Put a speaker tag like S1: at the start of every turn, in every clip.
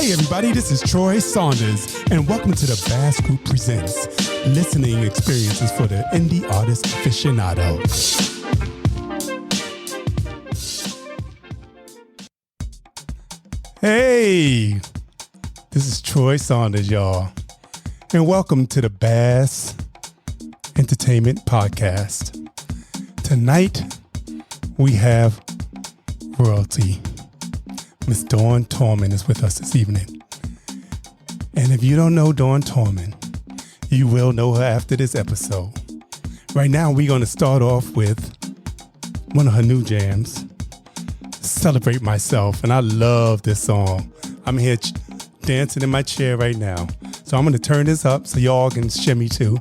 S1: Hey everybody, this is Troy Saunders, and welcome to the Bass Group Presents Listening Experiences for the Indie Artist Aficionado. Hey, this is Troy Saunders, y'all, and welcome to the Bass Entertainment Podcast. Tonight, we have royalty. Miss Dawn Tallman is with us this evening. And if you don't know Dawn Tallman, you will know her after this episode. Right now, we're going to start off with one of her new jams, Celebrate Myself. And I love this song. I'm here dancing in my chair right now. So I'm going to turn this up so y'all can shimmy too.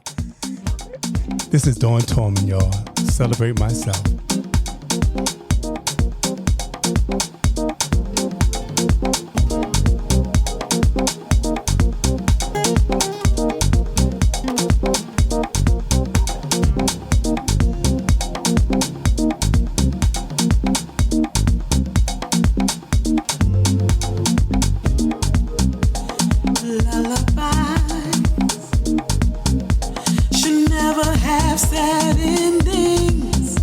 S1: This is Dawn Tallman, y'all. Celebrate Myself.
S2: Should never have sad endings.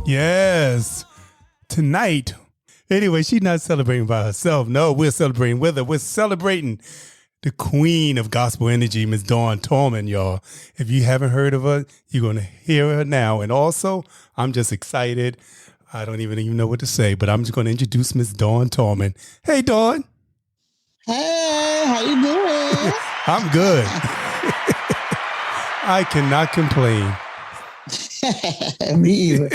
S1: Yes. Tonight. Anyway, she's not celebrating by herself. No, we're celebrating with her. We're celebrating the queen of gospel energy, Miss Dawn Tallman, y'all. If you haven't heard of her, you're going to hear her now. And also, I'm just excited. I don't even know what to say, but I'm just going to introduce Miss Dawn Tallman. Hey, Dawn.
S2: Hey, how you doing?
S1: I'm good. I cannot complain.
S2: Me either.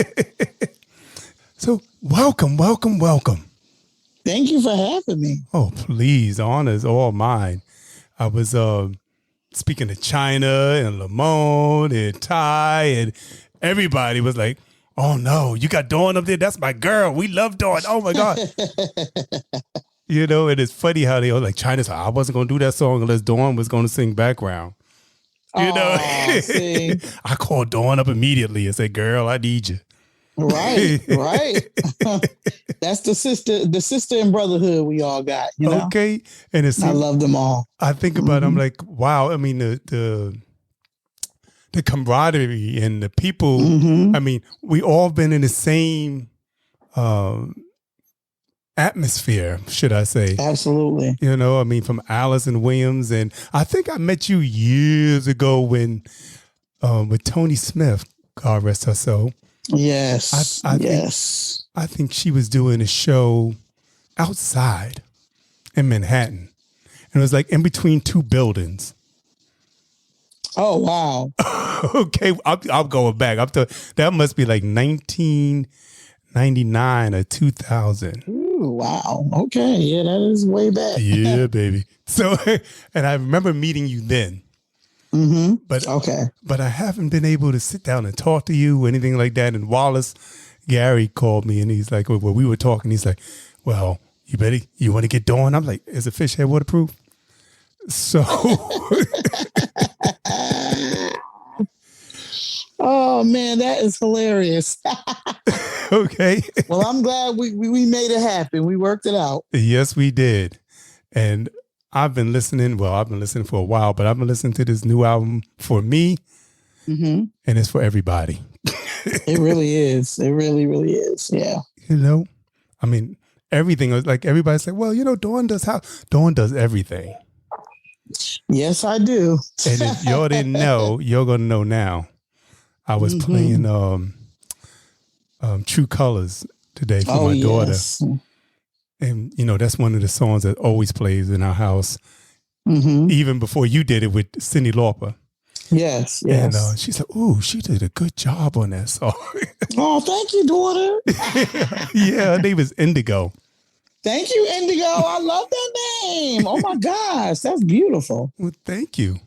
S1: So welcome.
S2: Thank you for having me.
S1: Oh, please. Honor is all mine. I was speaking to China and Lamone and Ty, and everybody was like, oh, no, you got Dawn up there? That's my girl. We love Dawn. Oh, my God. You know, and it's funny how they all like, China's like, I wasn't going to do that song unless Dawn was going to sing background. You know, I called Dawn up immediately and said, girl, I need you.
S2: Right. That's the sister and brotherhood we all got, you know?
S1: Okay. And it's,
S2: I love them all.
S1: I think about it, I'm like, wow. I mean, the camaraderie and the people, I mean, we all been in the same atmosphere, should I say.
S2: Absolutely.
S1: You know, I mean, from Allison Williams. And I think I met you years ago when, with Tony Smith, God rest her soul.
S2: Yes.
S1: I think she was doing a show outside in Manhattan. And it was like in between two buildings.
S2: Oh, wow.
S1: Okay, I'm going back. That must be like 1999 or 2000.
S2: Ooh, wow. Okay. Yeah, that is way back.
S1: Yeah, baby. So, and I remember meeting you then.
S2: Mm-hmm.
S1: But
S2: okay.
S1: But I haven't been able to sit down and talk to you or anything like that. And Wallace Gary called me and he's like, well, we were talking. He's like, well, you want to get Dawn? I'm like, is a fish head waterproof? So.
S2: Oh man, that is hilarious.
S1: Okay.
S2: Well, I'm glad we made it happen. We worked it out.
S1: Yes, we did. And I've been listening for a while, but I've been listening to this new album for me, and it's for everybody.
S2: It really is. It really, really is. Yeah.
S1: You know, I mean, everything. Like everybody's like, well, you know, Dawn does everything.
S2: Yes, I do.
S1: And if y'all didn't know, you're gonna know now. I was playing True Colors today for my daughter. Yes. And, you know, that's one of the songs that always plays in our house, even before you did it with Cyndi Lauper.
S2: Yes.
S1: And she said, ooh, she did a good job on that song.
S2: Oh, thank you, daughter.
S1: Yeah, her name is Indigo.
S2: Thank you, Indigo. I love that name. Oh, my gosh. That's beautiful.
S1: Well, thank you.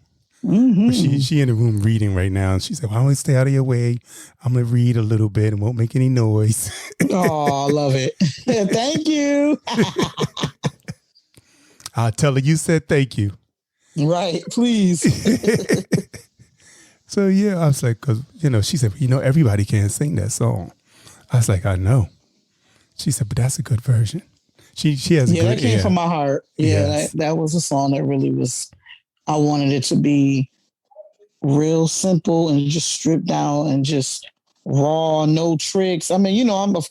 S1: She in the room reading right now. And she said, well, I want to stay out of your way. I'm going to read a little bit and won't make any noise.
S2: Oh, I love it. Thank you.
S1: I'll tell her you said thank you.
S2: Right, please.
S1: So, yeah, I was like, because, you know, she said, you know, everybody can't sing that song. I was like, I know. She said, but that's a good version. She has a good
S2: that came from my heart. Yeah, yes. that was a song that really was... I wanted it to be real simple and just stripped down and just raw, no tricks. I mean, you know, I'm a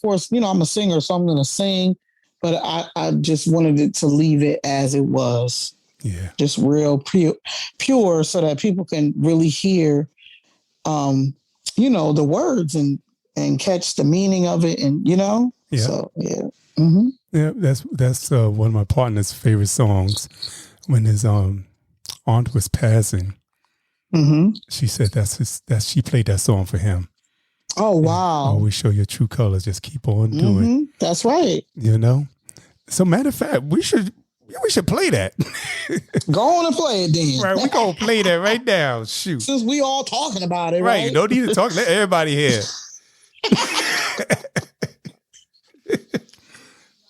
S2: singer, so I'm going to sing, but I just wanted it to leave it as it was.
S1: Yeah. Just
S2: real pure so that people can really hear, you know, the words and catch the meaning of it. And, you know, so, yeah. Mm-hmm.
S1: Yeah, that's one of my partner's favorite songs when his, aunt was passing. She said she played that song for him.
S2: Oh, wow.
S1: Always show your true colors. Just keep on doing.
S2: That's right.
S1: You know? So matter of fact, we should play that.
S2: Go on and play it then.
S1: Right, we're going to play that right now. Shoot.
S2: Since we all talking about it, right?
S1: No need to talk. Let everybody hear.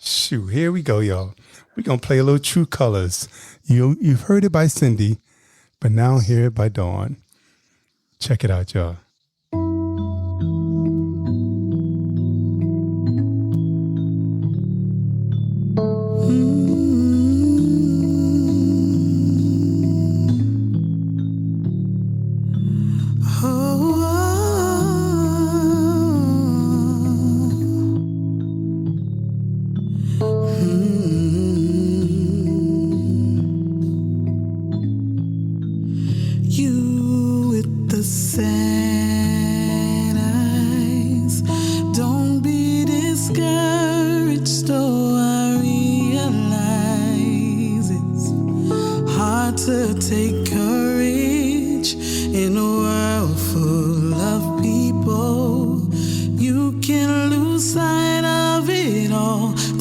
S1: Shoot, here we go, y'all. We're going to play a little True Colors. You've heard it by Cyndi, but now hear it by Dawn. Check it out, y'all.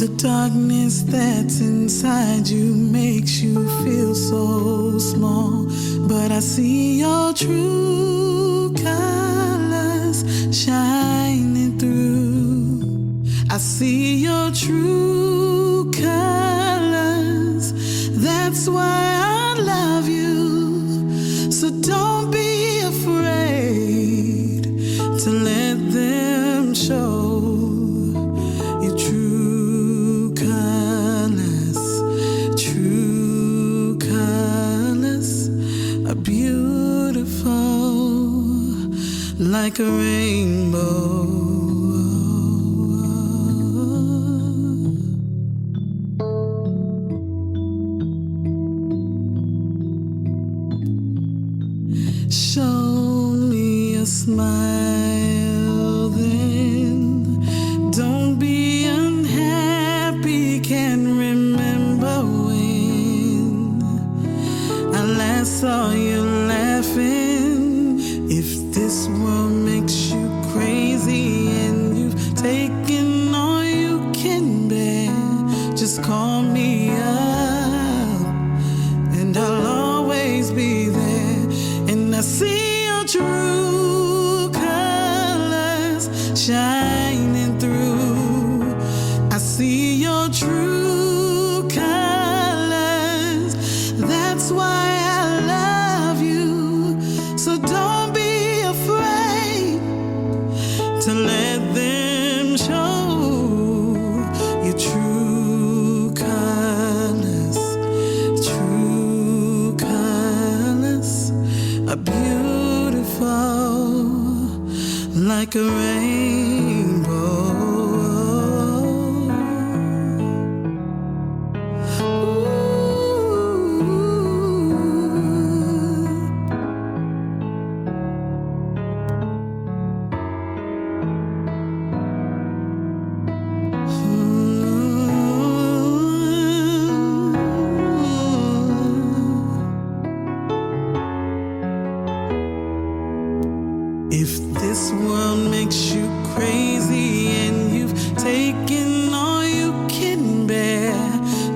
S2: The darkness that's inside you makes you feel so small, but I see your true colors shining through. I see your true colors. That's why I love you. So don't be afraid to let them show your true colors. True colors are beautiful, like a rainbow. Show me a smile then. Don't be unhappy. Can't remember when I last saw you laughing. If this world makes you crazy and you've taken all you can bear, just call me up and I'll always be there. And I see your true colors shining through. I see your true colors. That's why I love you. So don't be afraid to let them show your true colors. True colors are beautiful, like a rainbow. If this world makes you crazy and you've taken all you can bear,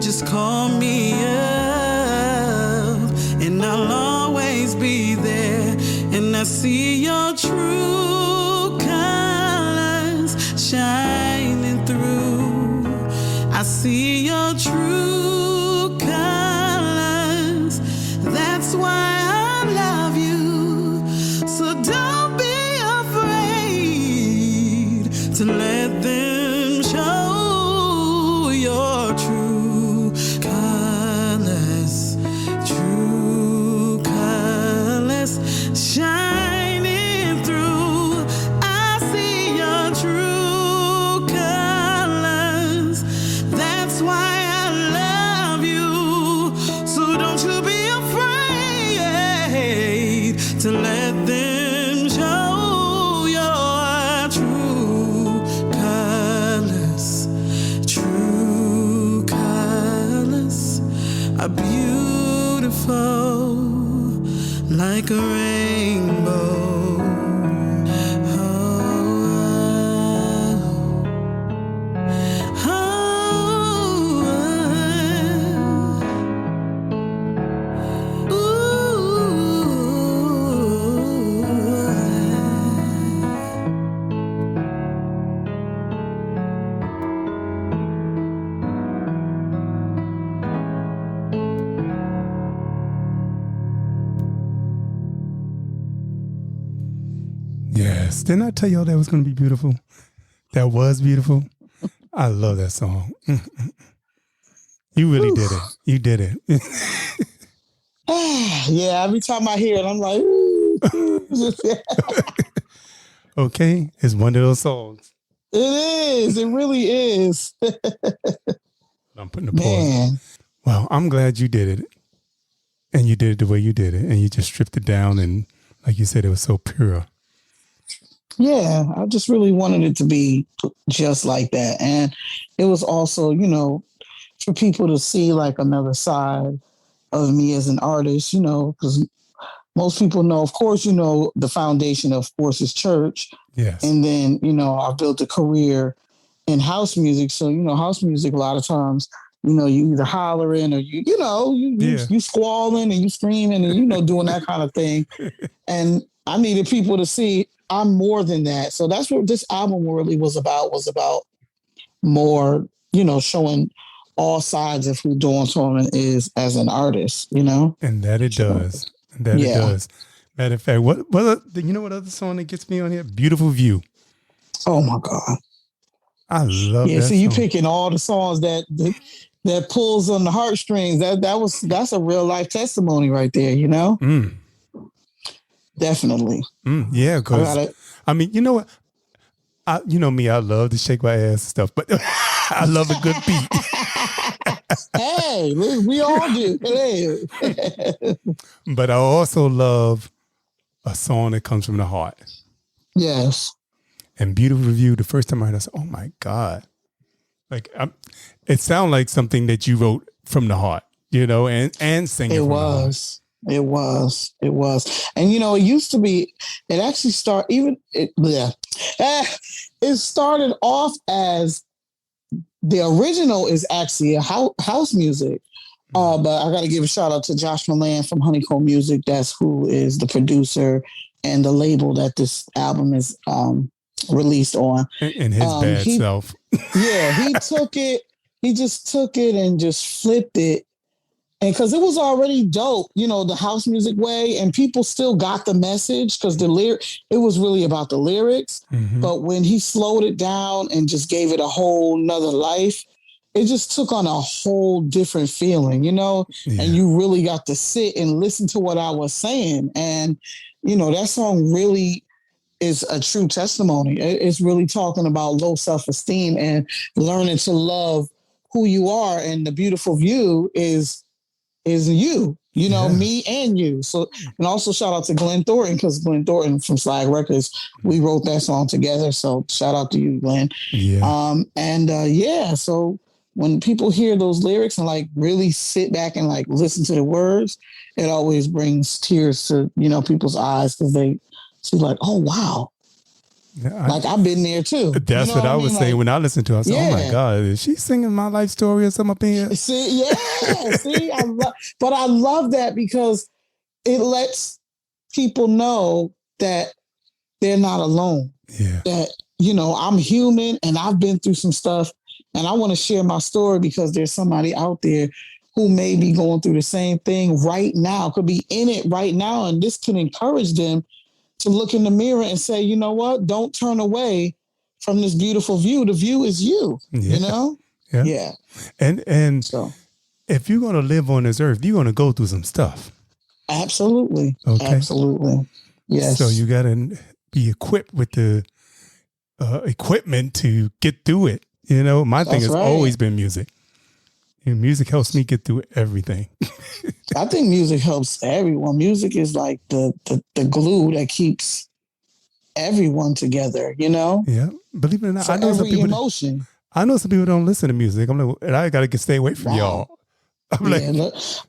S2: just call me up and I'll always be there. And I see your true colors shining through. I see your true colors. That's why I love you. So don't be to let them show your true colors. True colors shining through. I see your true colors. That's why I love you. So don't you be afraid to let them show your true colors. True colors are beautiful, like a rainbow.
S1: Yes. Didn't I tell y'all that was going to be beautiful? That was beautiful. I love that song. You really did it. You did it.
S2: Yeah, every time I hear it, I'm like,
S1: okay. It's one of those songs.
S2: It is. It really is.
S1: I'm putting the pause. Well, I'm glad you did it. And you did it the way you did it. And you just stripped it down. And like you said, it was so pure.
S2: Yeah, I just really wanted it to be just like that. And it was also, you know, for people to see like another side of me as an artist, you know, because most people know, of course, you know, the foundation, of course, is church.
S1: Yes.
S2: And then, you know, I built a career in house music. So, house music, a lot of times, you either hollering or you squalling and you screaming and, doing that kind of thing. And I needed people to see I'm more than that. So that's what this album really was about more, showing all sides of who Dawn Tallman is as an artist,
S1: And that it does. It does. Matter of fact, what other song that gets me on here? Beautiful View.
S2: Oh my God.
S1: I love that.
S2: Yeah, see, you
S1: song.
S2: picking all the songs that pulls on the heartstrings. That's a real life testimony right there, Definitely.
S1: Yeah, because I mean, you know what? You know me, I love to shake my ass and stuff, but I love a good beat.
S2: Hey, we all do. Hey.
S1: But I also love a song that comes from the heart.
S2: Yes.
S1: And Beautiful Review, the first time I heard it, I said, oh my God. Like, it sounded like something that you wrote from the heart, and sing it from the heart.
S2: It was. And, it used to be, it actually it started off as the original is actually a house music. But I got to give a shout out to Josh Milan from Honeycomb Music. That's who is the producer and the label that this album is released on.
S1: And his bad self.
S2: Yeah, he just took it and just flipped it. And because it was already dope, the house music way, and people still got the message because it was really about the lyrics. Mm-hmm. But when he slowed it down and just gave it a whole nother life, it just took on a whole different feeling, Yeah. And you really got to sit and listen to what I was saying. And, that song really is a true testimony. It's really talking about low self-esteem and learning to love who you are. And the beautiful view is you, me and you. So, and also shout out to Glenn Thornton, because Glenn Thornton from Slag Records, we wrote that song together. So shout out to you, Glenn. Yeah. So when people hear those lyrics and like really sit back and like listen to the words, it always brings tears to, people's eyes, because they see like, oh, wow. Yeah, I've been there too.
S1: That's what I was saying when I listened to her. I said, oh my God, is she singing my life story or something up in here?
S2: But I love that because it lets people know that they're not alone.
S1: Yeah.
S2: That, I'm human and I've been through some stuff, and I want to share my story because there's somebody out there who may be going through the same thing right now, could be in it right now. And this can encourage them to look in the mirror and say, you know what? Don't turn away from this beautiful view. The view is you, Yeah.
S1: And so, if you're going to live on this earth, you're going to go through some stuff.
S2: Absolutely. Okay. Absolutely. Yes.
S1: So you got to be equipped with the equipment to get through it. My thing has always been music. And music helps me get through everything.
S2: I think music helps everyone. Music is like the glue that keeps everyone together,
S1: Yeah. Believe it or not, I know some people don't listen to music. I'm like, and I got to stay away from y'all. I'm like,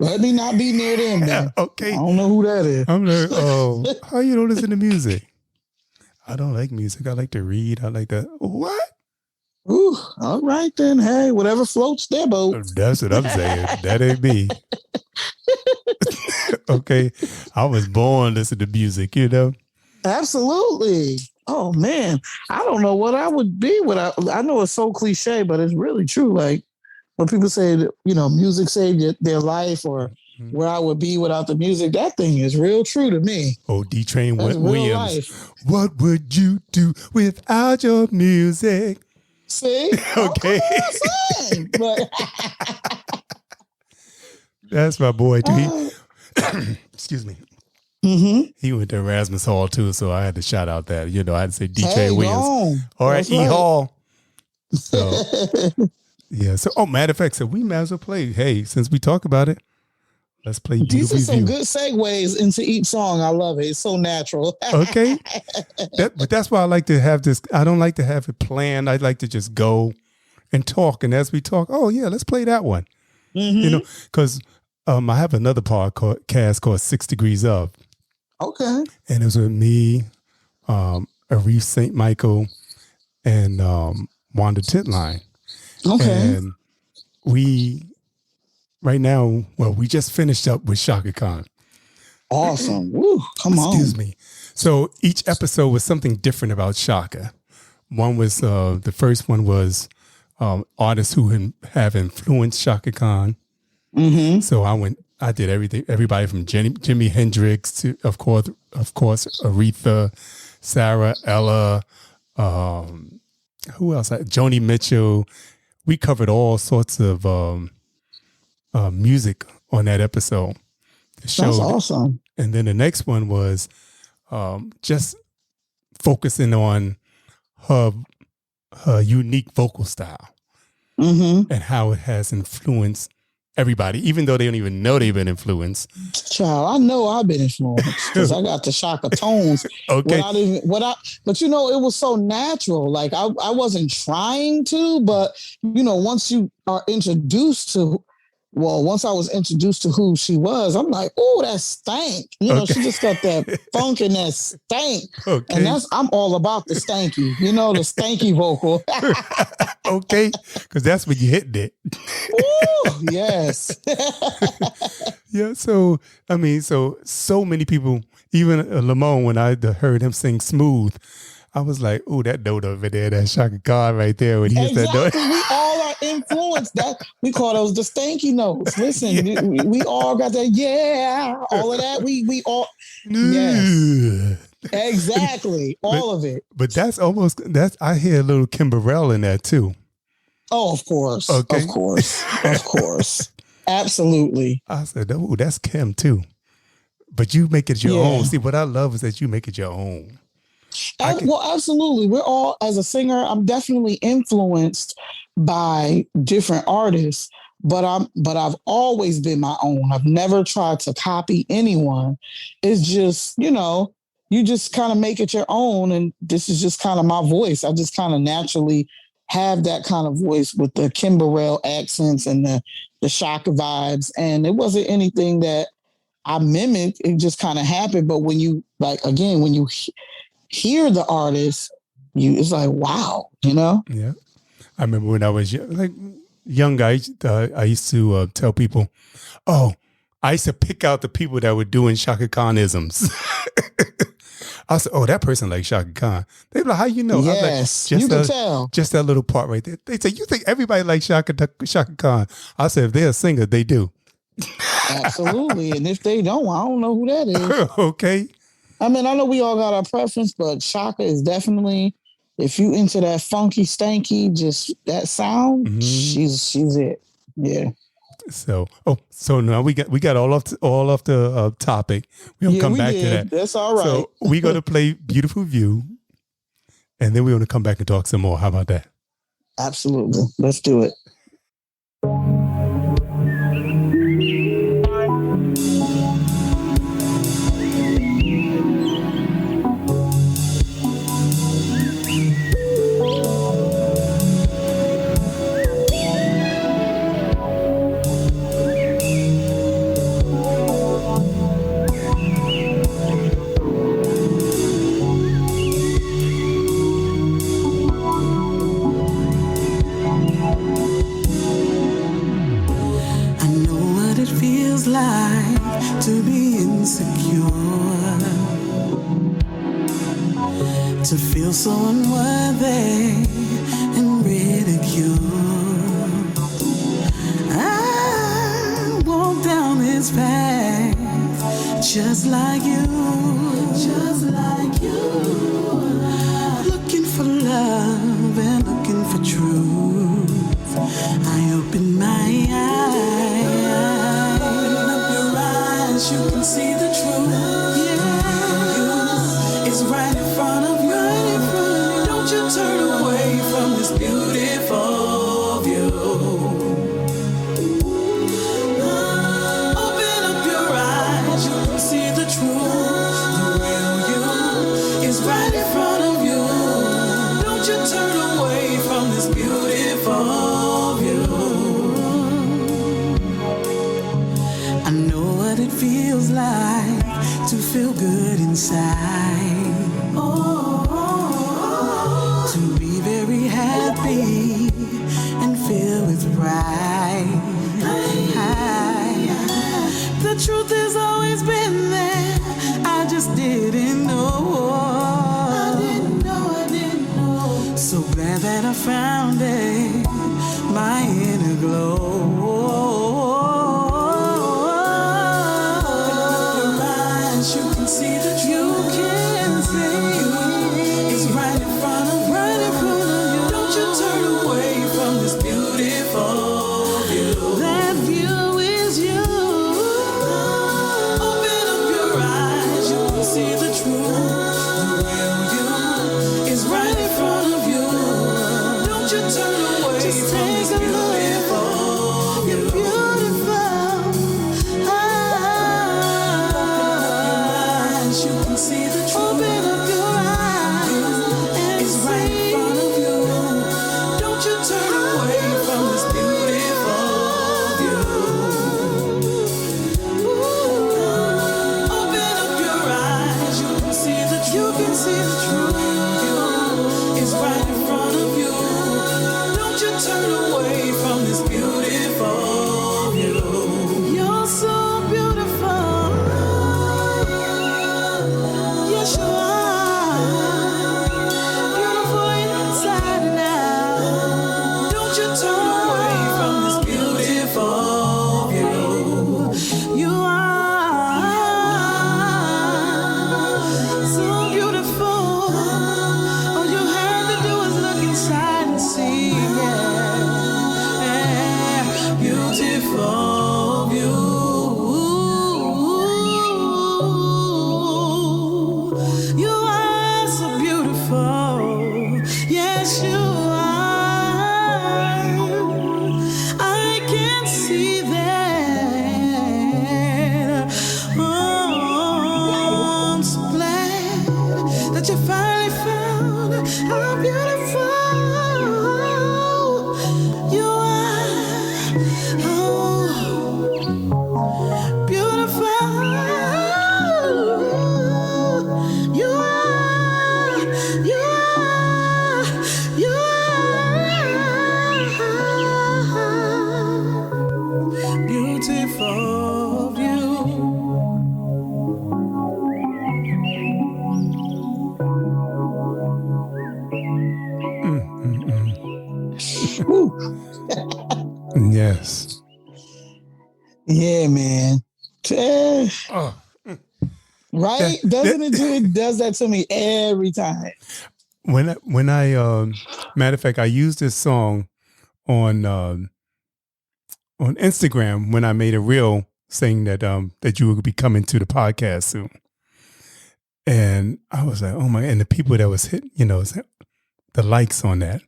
S2: let me not be near them, man.
S1: Okay.
S2: I don't know who that is.
S1: I'm like, oh, how you don't listen to music? I don't like music. I like to read. I like to, what?
S2: Ooh, all right then. Hey, whatever floats their boat.
S1: That's what I'm saying. That ain't me. Okay. I was born listening to music,
S2: Absolutely. Oh man. I don't know what I would be without. I know it's so cliche, but it's really true. Like when people say that, music saved their life, or where I would be without the music, that thing is real true to me.
S1: Oh, D-Train Williams. What would you do without your music?
S2: See?
S1: Okay. That's my boy, too. Excuse me.
S2: Mm-hmm.
S1: He went to Erasmus Hall, too, so I had to shout out that. I had to say D.J. Williams. Or at E. Hall. So, yeah. So, matter of fact, so we might as well play. Hey, since we talk about it, let's play Beautiful View.
S2: These are some good segues into each song. I love it. It's so natural.
S1: Okay. But that's why I like to have this. I don't like to have it planned. I like to just go and talk. And as we talk, oh, yeah, let's play that one.
S2: Mm-hmm.
S1: Because I have another podcast called 6 Degrees Of.
S2: Okay.
S1: And it was with me, Arif St. Michael, and Wanda Titline.
S2: Okay.
S1: And we just finished up with Chaka Khan.
S2: Awesome. Woo, come on.
S1: Excuse me. So each episode was something different about Chaka. One was, the first one was artists who have influenced Chaka Khan.
S2: Mm-hmm.
S1: So I did everybody from Jimi Hendrix to, of course, Aretha, Sarah, Ella, who else? Joni Mitchell. We covered all sorts of music on that episode.
S2: That's awesome.
S1: And then the next one was just focusing on her unique vocal style and how it has influenced everybody, even though they don't even know they've been influenced.
S2: Child, I know I've been influenced because I got the Chaka tones.
S1: Okay.
S2: But you know, it was so natural. Like I wasn't trying to, but you know, once I was introduced to who she was, I'm like, oh, that stank. You know, she just got that funk and that stank. Okay. And I'm all about the stanky, the stanky vocal.
S1: Okay. Because that's when you hit it.
S2: Ooh, yes.
S1: Yeah. So, so many people, even Lamone, when I heard him sing Smooth, I was like, oh, that note over there, that Chaka Khan right there. When he hits that note.
S2: We all are influenced. We call those the stanky notes. Listen, we all got that, all of that. We all, yes. Exactly. All of it.
S1: But I hear a little Kim Burrell in that too.
S2: Oh, of course.
S1: Okay.
S2: Of course. Absolutely.
S1: I said, oh, that's Kim too. But you make it your own. See, what I love is that you make it your own.
S2: Well, absolutely. We're all, as a singer, I'm definitely influenced by different artists, but I've always been my own. I've never tried to copy anyone. It's just, you just kind of make it your own. And this is just kind of my voice. I just kind of naturally have that kind of voice with the Kim Burrell accents and the Chaka vibes. And it wasn't anything that I mimicked. It just kind of happened. But when you, when you hear the artist, it's like, wow,
S1: Yeah. I remember when I was young guy, I used to tell people, I used to pick out the people that were doing Chaka Khan-isms. I said, oh, that person likes Chaka Khan. They be like, how you know?
S2: Yes, you can tell.
S1: Just that little part right there. They say, you think everybody likes Chaka Khan? I said, if they're a singer, they do.
S2: Absolutely. And if they don't, I don't know who that is.
S1: Okay.
S2: I mean, I know we all got our preference, but Chaka is definitely, if you into that funky, stanky, just that sound, she's it. Yeah.
S1: So now we got all off the topic. We're gonna come back to that.
S2: That's all right.
S1: So we're gonna play Beautiful View, and then we're gonna come back and talk some more. How about that?
S2: Absolutely. Let's do it.
S3: To be insecure, to feel so unworthy and ridiculed. I walk down this path just like you, looking for love and looking for truth. I open my eyes. You can see the truth. Yeah, it's right in front of you. Don't you turn away from this beautiful view. Open up your eyes. You can see the truth. The real you is right in front of you. Don't you turn away from this beautiful view. I know what it feels like to feel good inside. To be very happy Now that I found it, my inner glow. Your eyes, you can see the truth. You can see it's right in front of you. Don't you turn away from this beautiful view. That view is you. Open up your eyes, you can see the truth. The real you is right in front of you. Don't you turn away. Just from this beautiful view. You're beautiful. You can see the truth. Open up your eyes. It's right in front of you. Don't you turn away from this beautiful view. Open up your eyes. You can see the truth. You can see the truth. It's right in front of you. Don't you turn away from this beautiful view. You're so beautiful. Yes, you are. Beautiful inside and out. Don't you turn away from this beautiful view. You are so beautiful. All you have to do is look inside and see. Yeah. Beautiful view. You are so beautiful. Yes, you are. I can see that. Oh, I'm so glad that you finally found how beautiful you are. Oh, beautiful. You are. You are. You are. Beautiful view.
S1: Yes.
S2: Yeah, man.
S1: Oh,
S2: Right? Doesn't it do it? Does that to me every time.
S1: when I matter of fact, I used this song on Instagram when I made a reel saying that that you would be coming to the podcast soon, and I was like, oh my! And the people that was hit, the likes on that,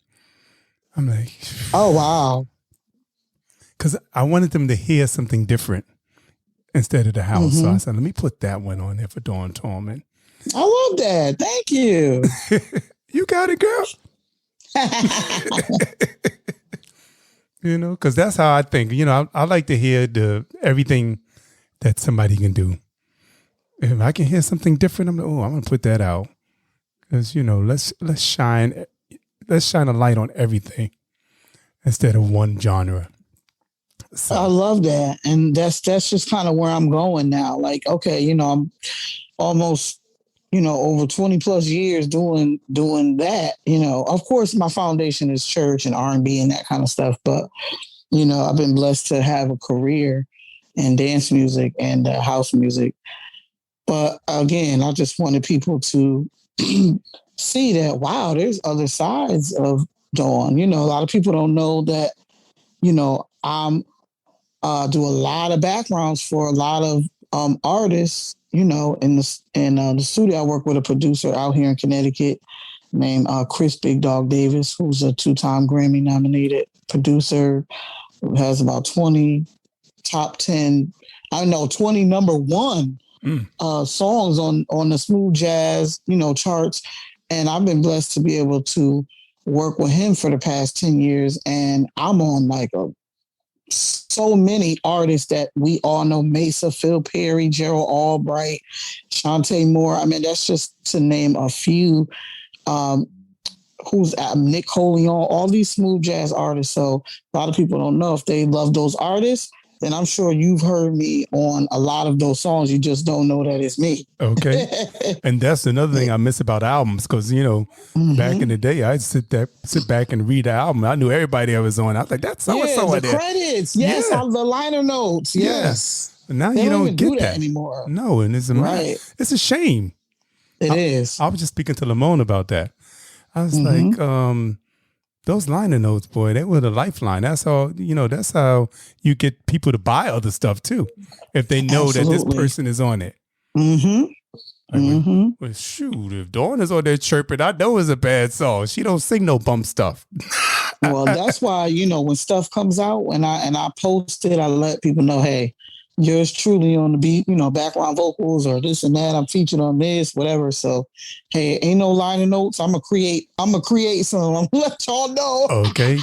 S1: I'm like,
S2: Oh wow.
S1: because I wanted them to hear something different instead of the house. So I said, let me put that one on there for Dawn Tallman.
S2: I love that. Thank you.
S1: You got it, girl. Because that's how I think. I like to hear everything that somebody can do. If I can hear something different, I'm like, I'm gonna put that out. Because let's shine a light on everything instead of one genre. So.
S2: I love that. And that's just kind of where I'm going now. Like, okay, I'm almost, over 20 plus years doing that. Of course my foundation is church and R&B and that kind of stuff. But, I've been blessed to have a career in dance music and house music. But again, I just wanted people to see that, wow, there's other sides of Dawn. A lot of people don't know that, I'm do a lot of backgrounds for a lot of artists, in the studio. I work with a producer out here in Connecticut named Chris Big Dog Davis, who's a 2-time Grammy-nominated producer who has about 20 top 10, 20 number one songs on the smooth jazz, charts. And I've been blessed to be able to work with him for the past 10 years. And I'm on like so many artists that we all know: Maysa, Phil Perry, Gerald Albright, Chante Moore. I mean, that's just to name a few. Who's Nick Coleon, all these smooth jazz artists. So a lot of people don't know if they love those artists. And I'm sure you've heard me on a lot of those songs. You just don't know that it's me.
S1: Okay. And that's another thing I miss about albums, because, back in the day, I'd sit back and read the album. I knew everybody that was on. I was like, that's so-and-so
S2: the credits. Yes, the liner notes. Yes.
S1: Yeah. Now
S2: they
S1: you don't
S2: do
S1: get that
S2: anymore.
S1: No, and it's a shame.
S2: It is.
S1: I was just speaking to Lamone about that. I was like, those liner notes, boy, they were the lifeline. That's how, that's how you get people to buy other stuff too, if they know that this person is on it. Well, shoot, if Dawn is on there chirping, I know it's a bad song. She don't sing no bump stuff.
S2: Well, that's why, when stuff coes out and I post it, I let people know, hey, yours truly on the beat, background vocals or this and that. I'm featured on this, whatever. So, hey, ain't no liner notes. I'm gonna create some. I'm gonna let y'all know.
S1: Okay.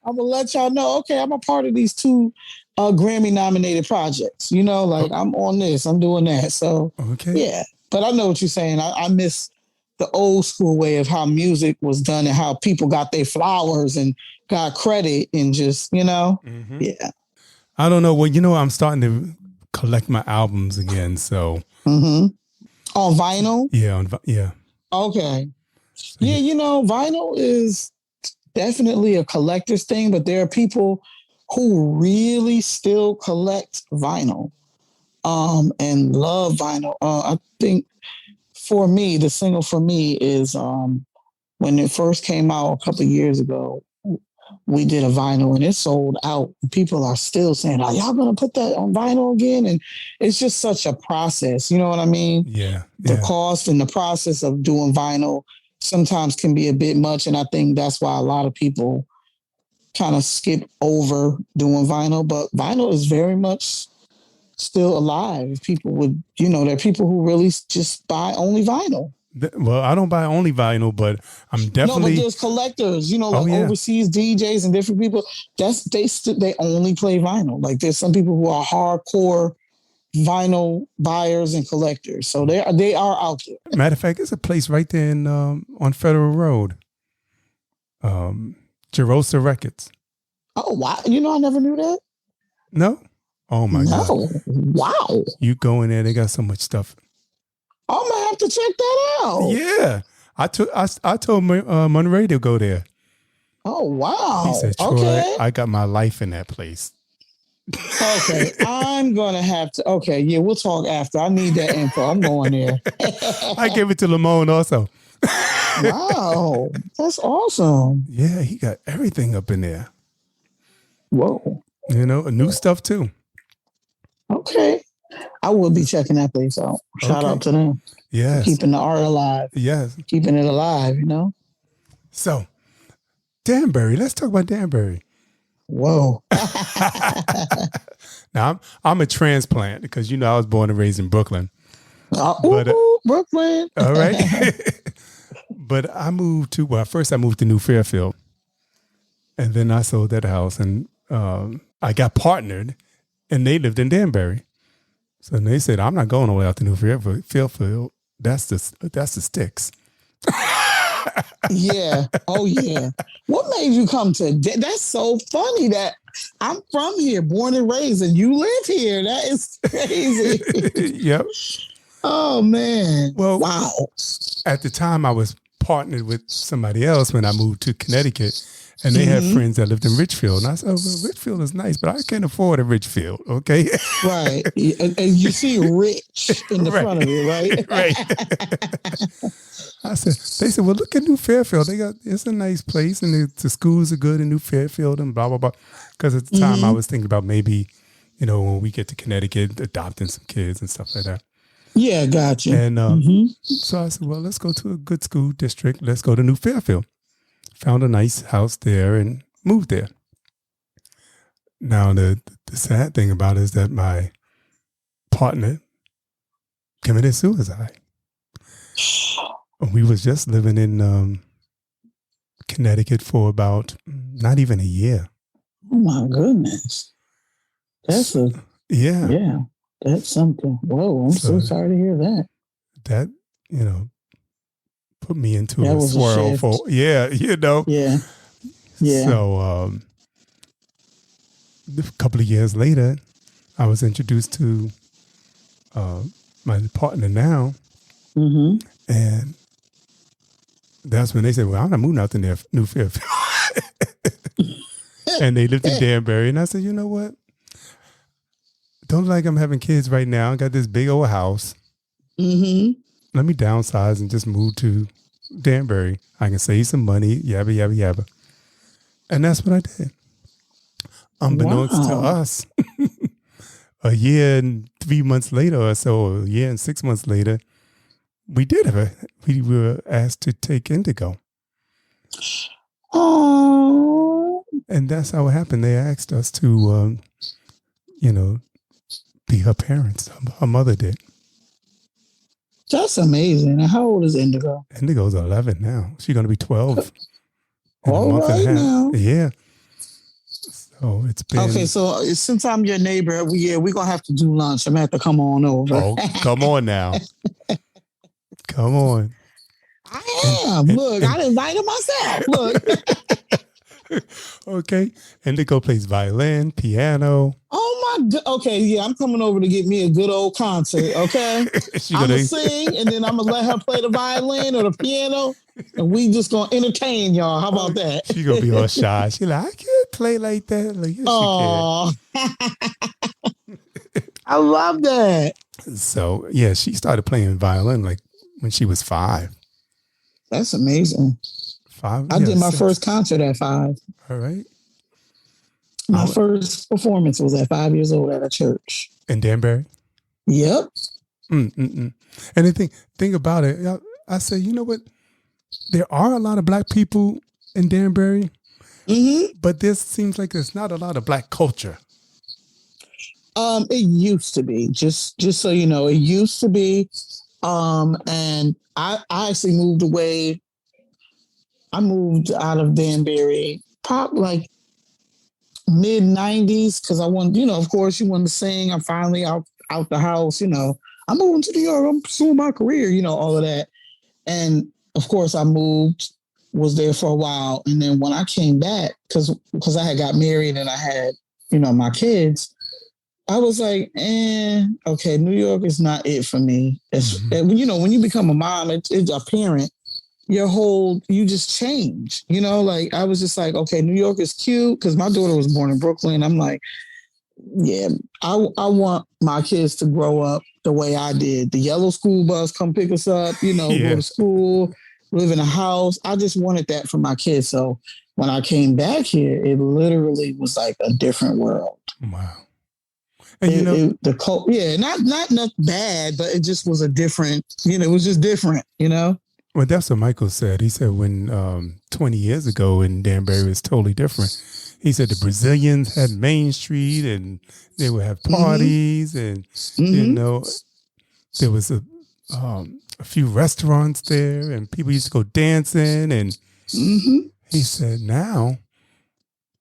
S2: I'm gonna let y'all know. Okay, I'm a part of these 2 Grammy-nominated projects. I'm on this. I'm doing that. So, yeah. But I know what you're saying. I miss the old school way of how music was done and how people got their flowers and got credit and just, yeah.
S1: I don't know. Well, I'm starting to collect my albums again. So
S2: on vinyl.
S1: Yeah, yeah.
S2: Okay. Yeah, vinyl is definitely a collector's thing, but there are people who really still collect vinyl, and love vinyl. I think for me, the single for me is when it first came out a couple of years ago. We did a vinyl and it sold out. People are still saying, are y'all going to put that on vinyl again? And it's just such a process. You know what I mean?
S1: Yeah.
S2: The cost and the process of doing vinyl sometimes can be a bit much. And I think that's why a lot of people kind of skip over doing vinyl. But vinyl is very much still alive. People would, there are people who really just buy only vinyl.
S1: Well, I don't buy only vinyl, but I'm definitely.
S2: No, but there's collectors, overseas DJs and different people. They only play vinyl. Like there's some people who are hardcore vinyl buyers and collectors. So they are out there.
S1: Matter of fact, there's a place right there on Federal Road, Jerosa Records.
S2: Oh wow! I never knew that.
S1: No. Oh my God.
S2: No. Wow.
S1: You go in there, they got so much stuff.
S2: I'm gonna have to check that out.
S1: Yeah, I told Monterey to go there.
S2: Oh wow!
S1: He said, "Troy, okay. I got my life in that place."
S2: Okay, I'm gonna have to. Okay, yeah, we'll talk after. I need that info. I'm going there.
S1: I gave it to Lamone also.
S2: Wow, that's awesome.
S1: Yeah, he got everything up in there.
S2: Whoa!
S1: New stuff too.
S2: Okay. I will be checking that place out. Shout out to them.
S1: Yes.
S2: Keeping the art alive.
S1: Yes.
S2: Keeping it alive,
S1: So, Danbury. Let's talk about Danbury.
S2: Whoa.
S1: Now, I'm a transplant because, I was born and raised in Brooklyn.
S2: Brooklyn.
S1: All right. But first I moved to New Fairfield. And then I sold that house and I got partnered and they lived in Danbury. So they said, I'm not going away out to New Fairfield. That's the sticks.
S2: Yeah. Oh, yeah. What made you come to? That's so funny that I'm from here, born and raised, and you live here. That is crazy.
S1: Yep.
S2: Oh, man.
S1: Well,
S2: wow.
S1: At the time, I was partnered with somebody else when I moved to Connecticut. And they had friends that lived in Richfield. And I said, well, Richfield is nice, but I can't afford a Richfield, okay?
S2: Right. And you see rich in the front of it, right?
S1: Right. They said, well, look at New Fairfield. It's a nice place, and the schools are good in New Fairfield and blah, blah, blah. Because at the time, I was thinking about maybe, when we get to Connecticut, adopting some kids and stuff like that.
S2: Yeah, gotcha.
S1: And so I said, well, let's go to a good school district. Let's go to New Fairfield. Found a nice house there and moved there. Now, the sad thing about it is that my partner committed suicide. We was just living in Connecticut for about not even a year.
S2: Oh, my goodness. That's yeah, that's something. Whoa, I'm so sorry to hear that.
S1: That, put me into a swirl for, yeah.
S2: Yeah.
S1: So, a couple of years later, I was introduced to my partner now, and that's when they said, "Well, I'm not moving out to New Fifth," and they lived in Danbury, and I said, "You know what? Don't look like I'm having kids right now. I got this big old house. Let me downsize and just move to Danbury. I can save some money, yabba, yabba, yabba." And that's what I did. Unbeknownst to us, a year and 3 months later or so, a year and 6 months later, we were asked to take Indigo.
S2: Oh.
S1: And that's how it happened. They asked us to, be her parents. Her mother did.
S2: That's amazing. And how old is Indigo?
S1: Indigo's 11 now. She's going to be 12 in a
S2: All
S1: month and a
S2: right
S1: half.
S2: now.
S1: Yeah. So it's been...
S2: Okay, so since I'm your neighbor, we're going to have to do lunch. I'm going to have to come on over.
S1: Oh, come on now. Come on.
S2: I am. Look, I invited myself. Look.
S1: Okay. Indigo plays violin, piano.
S2: Oh my God. Okay, yeah, I'm coming over to get me a good old concert, okay? I'm going to sing, and then I'm going to let her play the violin or the piano, and we just going to entertain y'all. How about that?
S1: She going to be all shy. She like, I can't play like that. Like, yes,
S2: you can. I love that.
S1: So, yeah, she started playing violin like when she was 5.
S2: That's amazing.
S1: 5?
S2: I did my first concert at 5.
S1: All right.
S2: My first performance was at 5 years old at a church.
S1: In Danbury?
S2: Yep.
S1: And the thing about it, I say, you know what? There are a lot of Black people in Danbury, but this seems like there's not a lot of Black culture.
S2: It used to be, just so you know, it used to be. And I actually moved away. I moved out of Danbury, like mid 90s, because I wanted, of course, you wanted to sing. I'm finally out the house, I'm moving to New York. I'm pursuing my career, all of that. And of course, I moved, was there for a while. And then when I came back, because I had got married and I had, my kids, I was like, okay, New York is not it for me. It's, when you become a mom, it's a parent, you just change, like I was just like, okay, New York is cute, because my daughter was born in Brooklyn. I'm like, yeah, I want my kids to grow up the way I did. The yellow school bus come pick us up, go to school, live in a house. I just wanted that for my kids. So when I came back here, it literally was like a different world.
S1: Wow. And
S2: not bad, but it just was a different, it was just different,
S1: Well, that's what Michael said. He said when 20 years ago in Danbury was totally different. He said the Brazilians had Main Street and they would have parties and, there was a few restaurants there and people used to go dancing. And he said now,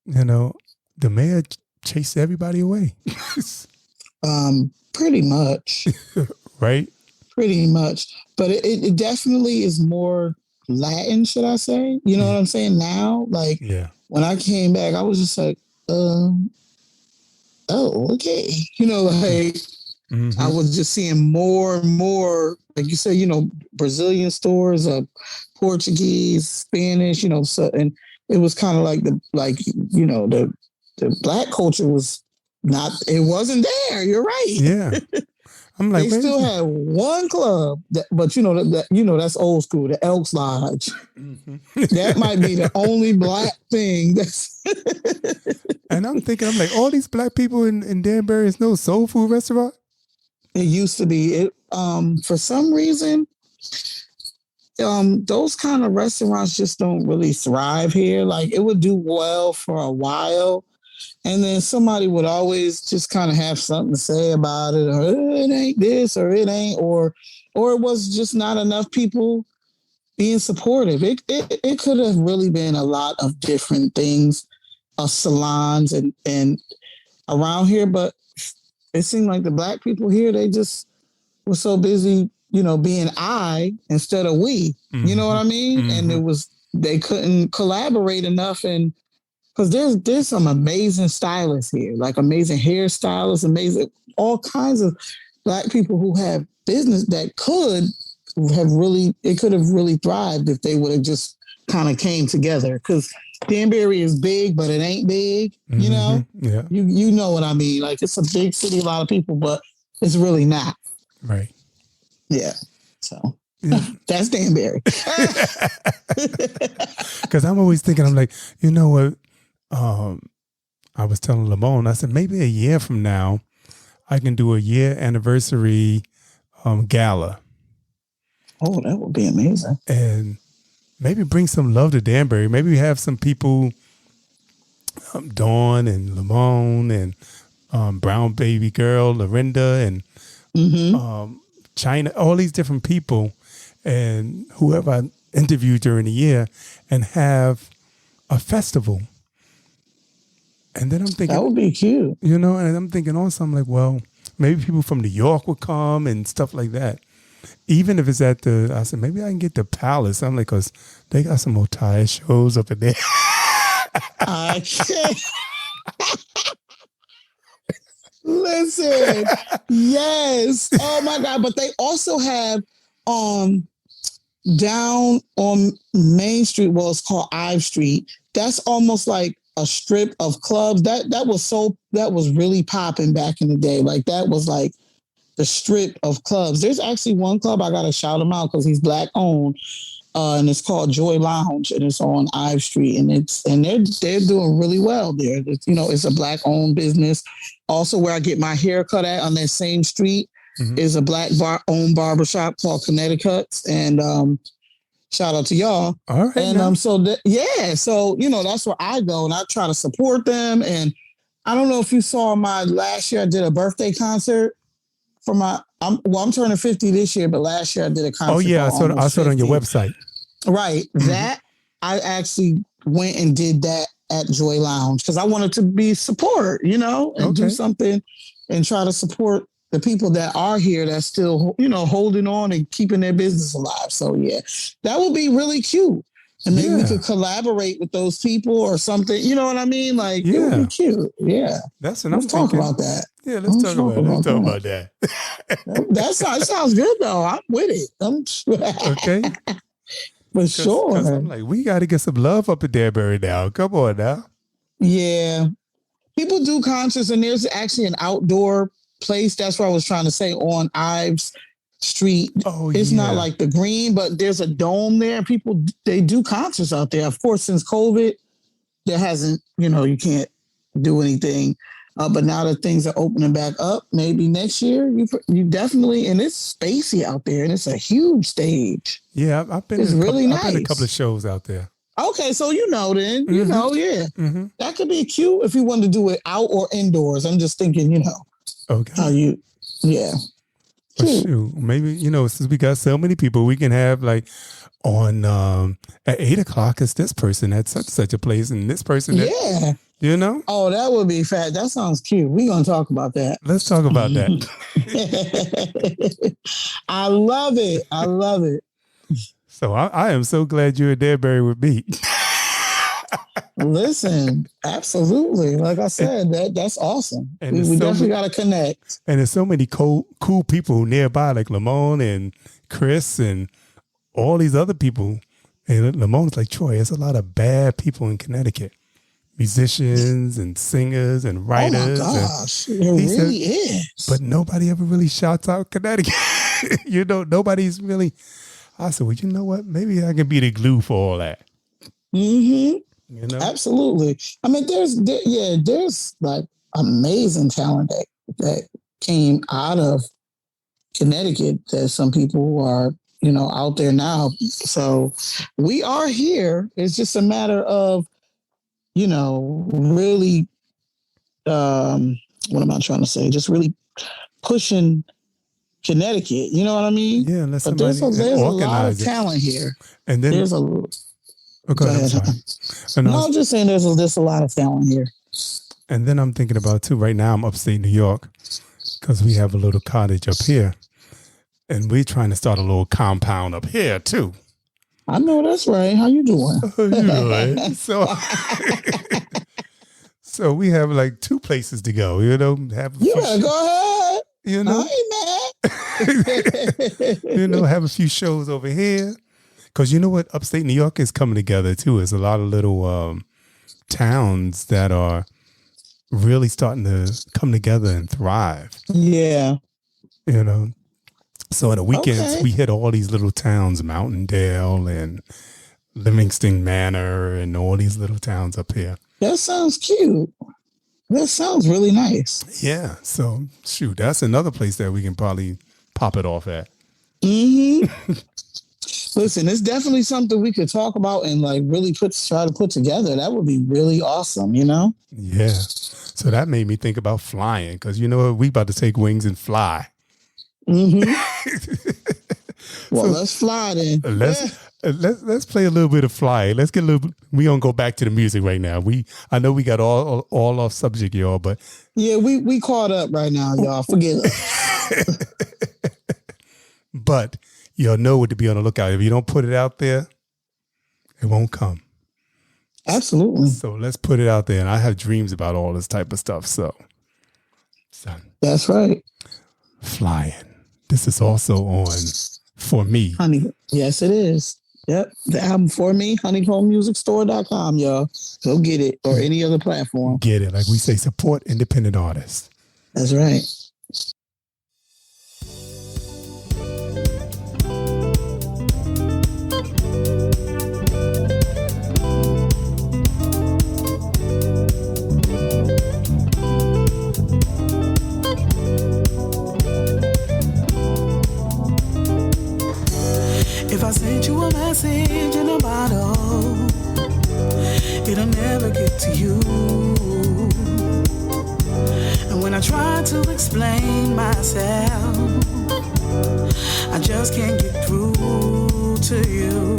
S1: the mayor chased everybody away.
S2: Pretty much.
S1: Right?
S2: Pretty much. But it definitely is more Latin, should I say? You know what I'm saying? Now, like, when I came back, I was just like, oh, okay. I was just seeing more and more, like you said, Brazilian stores, Portuguese, Spanish, so, and it was kind of like the Black culture was not, it wasn't there. You're right.
S1: Yeah. I'm like,
S2: they still had one club, but that's old school, the Elks Lodge. That might be the only Black thing.
S1: And I'm like, all these Black people in Danbury is no soul food restaurant?
S2: It used to be. For some reason, those kind of restaurants just don't really thrive here. Like, it would do well for a while, and then somebody would always just kind of have something to say about it, or it ain't this, or it ain't, or it was just not enough people being supportive. It could have really been a lot of different things, salons and around here, but it seemed like the Black people here, they just were so busy, being I instead of we. You know what I mean? And they couldn't collaborate enough and because there's some amazing stylists here, like amazing hairstylists, amazing all kinds of Black people who have business that could have really thrived if they would have just kind of came together. Because Danbury is big, but it ain't big. You know, you know what I mean. Like it's a big city, a lot of people, but it's really not.
S1: Right.
S2: Yeah. So that's Danbury.
S1: Because I'm always thinking, I'm like, you know what? I was telling Lamone, I said maybe a year from now, I can do a year anniversary gala.
S2: Oh, that would be amazing.
S1: And maybe bring some love to Danbury. Maybe we have some people, Dawn and Lamone and Brown Baby Girl, Lorinda and China, all these different people and whoever I interviewed during the year and have a festival. And then I'm thinking
S2: that would be cute.
S1: You know, and I'm thinking also, I'm like, well, maybe people from New York would come and stuff like that. Even if it's at I said, maybe I can get the Palace. I'm like, because they got some more tired shows up in there.
S2: I can't. Listen, yes. Oh my God. But they also have down on Main Street, well, it's called Ive Street. That's almost like a strip of clubs. That was really popping back in the day. Like that was like the strip of clubs. There's actually one club I gotta shout him out because he's Black owned, and it's called Joy Lounge, and it's on Ive Street, and they're doing really well there. It's a Black owned business. Also, where I get my hair cut at on that same street is a Black owned barbershop called Connecticut, and shout out to y'all.
S1: All right,
S2: and so that's where I go, and I try to support them. And I don't know if you saw my last year, I did a birthday concert. I'm turning 50 this year, but last year I did a concert. Oh yeah,
S1: I saw it on your website.
S2: Right. That I actually went and did that at Joy Lounge because I wanted to be support, and do something and try to support the people that are here that's still, holding on and keeping their business alive. So yeah, that would be really cute. And maybe we could collaborate with those people or something. You know what I mean? Like, it would be cute. Yeah.
S1: That's what I'm thinking.
S2: Let's talk about that.
S1: Yeah, let's talk about that.
S2: That sounds good, though. I'm with it.
S1: Okay.
S2: For sure.
S1: I'm like, we got to get some love up in Danbury now. Come on now.
S2: Yeah. People do concerts, and there's actually an outdoor place. That's what I was trying to say on Ives Street. It's not like the Green, but there's a dome there. People, they do concerts out there. Of course, since COVID, there hasn't, you can't do anything. But now that things are opening back up, maybe next year, you definitely, and it's spacey out there, and it's a huge stage.
S1: Yeah, I've been. It's really nice. I've been in a couple of shows out there.
S2: Okay, so then, that could be cute if you wanted to do it out or indoors. I'm just thinking,
S1: okay,
S2: how you,
S1: Shoot, maybe, since we got so many people, we can have like on at 8:00 it's this person at such a place and this person at, Oh, that would be fat. That sounds cute. We're going to talk about that. Let's talk about that.
S2: I love it.
S1: So I am so glad you're at Danbury with me.
S2: Listen, absolutely. Like I said, that's awesome. And we definitely got to connect.
S1: And there's so many cool people nearby, like Lamone and Chris and all these other people. And Lamone's like, Troy, there's a lot of bad people in Connecticut. Musicians and singers and writers.
S2: Oh my gosh, it really is.
S1: But nobody ever really shouts out Connecticut. Nobody's really. I said, well, you know what? Maybe I can be the glue for all that.
S2: Absolutely. I mean, there's like amazing talent that came out of Connecticut that some people are, out there now. So we are here. It's just a matter of, really, what am I trying to say? Just really pushing Connecticut. You know what I mean?
S1: Yeah.
S2: But there's a lot of talent here.
S1: And then
S2: there's a.
S1: Okay, I'm sorry.
S2: I'm just saying there's a lot of talent here.
S1: And then I'm thinking about too, right now I'm upstate New York because we have a little cottage up here. And we're trying to start a little compound up here too.
S2: I know that's right. How you doing?
S1: You know it. So So we have like 2 places to go. You know,
S2: you better go ahead.
S1: You know, you know, have a few shows over here. Because you know what? Upstate New York is coming together too. There's a lot of little towns that are really starting to come together and thrive.
S2: Yeah.
S1: You know, so on the weekends, we hit all these little towns, Mountaindale and Livingston Manor and all these little towns up here.
S2: That sounds cute. That sounds really nice.
S1: Yeah. So, shoot, that's another place that we can probably pop it off at.
S2: Mm-hmm. Listen, it's definitely something we could talk about and like really try to put together. That would be really awesome, you know?
S1: Yeah. So that made me think about flying because, you know, we about to take wings and fly.
S2: Mm-hmm. Well, so, let's fly then.
S1: Let's play a little bit of fly. Let's get a little. We gonna go back to the music right now. I know we got all off subject, y'all, but
S2: yeah, we caught up right now, y'all. Forget it.
S1: But y'all know what to be on the lookout. If you don't put it out there, it won't come.
S2: Absolutely.
S1: So let's put it out there. And I have dreams about all this type of stuff. So
S2: that's right.
S1: Flying. This is also on For Me.
S2: Honey. Yes, it is. Yep. The album For Me, honeycombmusicstore.com, y'all. Go get it, or any other platform.
S1: Get it. Like we say, support independent artists.
S2: That's right.
S3: If I sent you a message in a bottle, it'll never get to you. And when I try to explain myself, I just can't get through to you.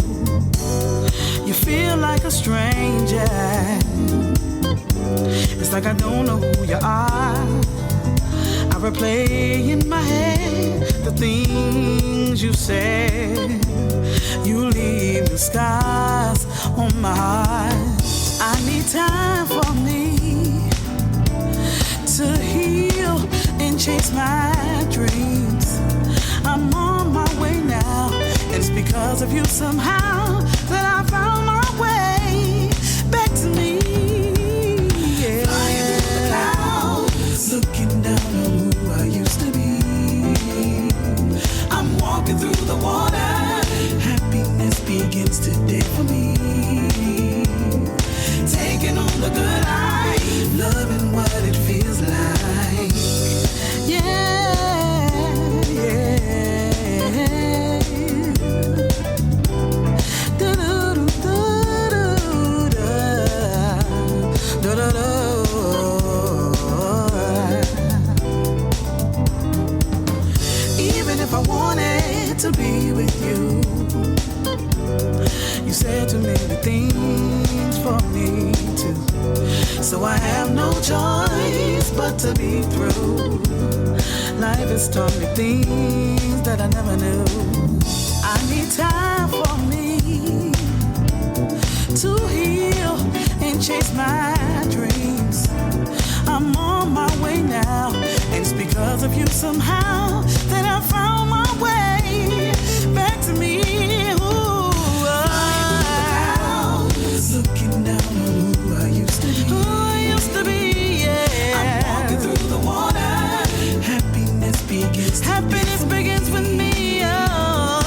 S3: You feel like a stranger. It's like I don't know who you are. I replay in my head the things you said. You leave the scars on my heart. I need time for me to heal and chase my dreams. I'm on my way now, and it's because of you somehow that I found my way back to me. Yeah. Flying through the clouds, looking down on who I used to be. I'm walking through the water. Happiness begins today for me. Taking on the good life, loving what it feels like. Yeah, yeah. Even if I wanted to be with you, you said too many things for me to. So I have no choice but to be through. Life has taught me things that I never knew. I need time for me to heal and chase my dreams. I'm on my way now, and it's because of you somehow that I found my way back to me. Ooh, looking down on who I used to be. Who I used to be, yeah. I'm walking through the water. Happiness begins with me. Oh,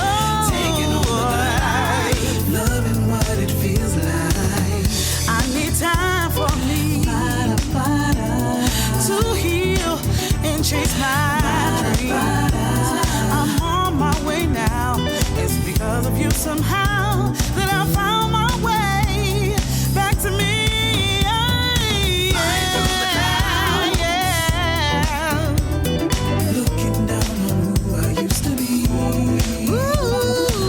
S3: taking on the life, loving what it feels like. I need time for me to heal and chase my dreams. I'm on my way now. It's because of you somehow that I found my way back to me. Looking down on who I used to be.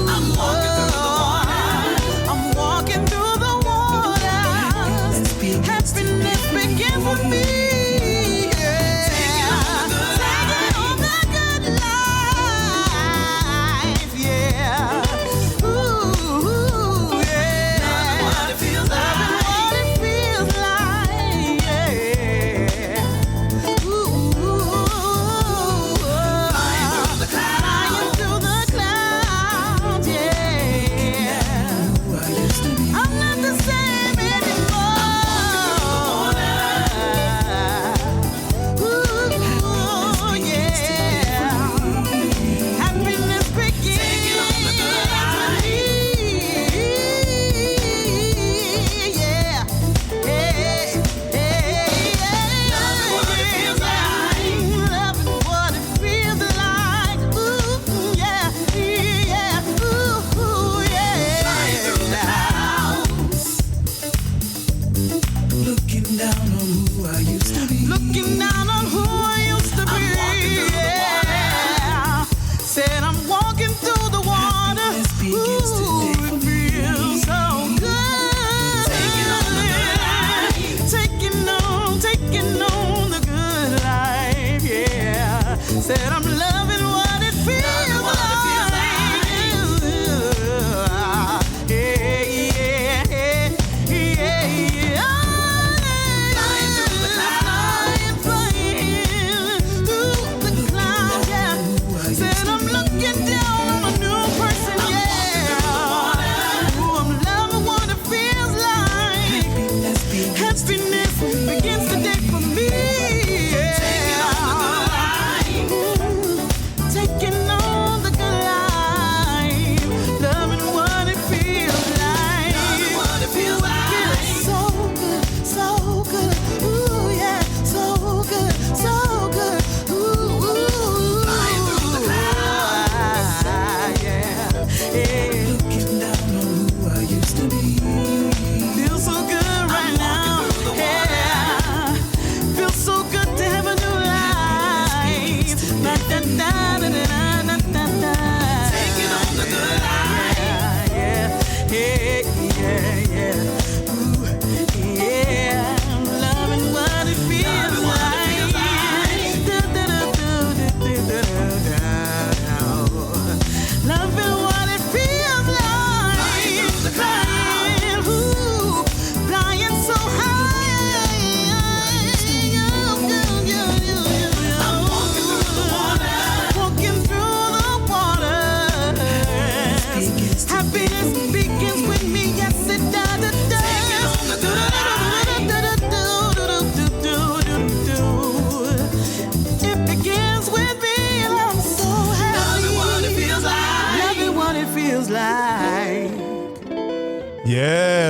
S3: I'm walking through the water. I'm walking through the water. Happiness begins with me.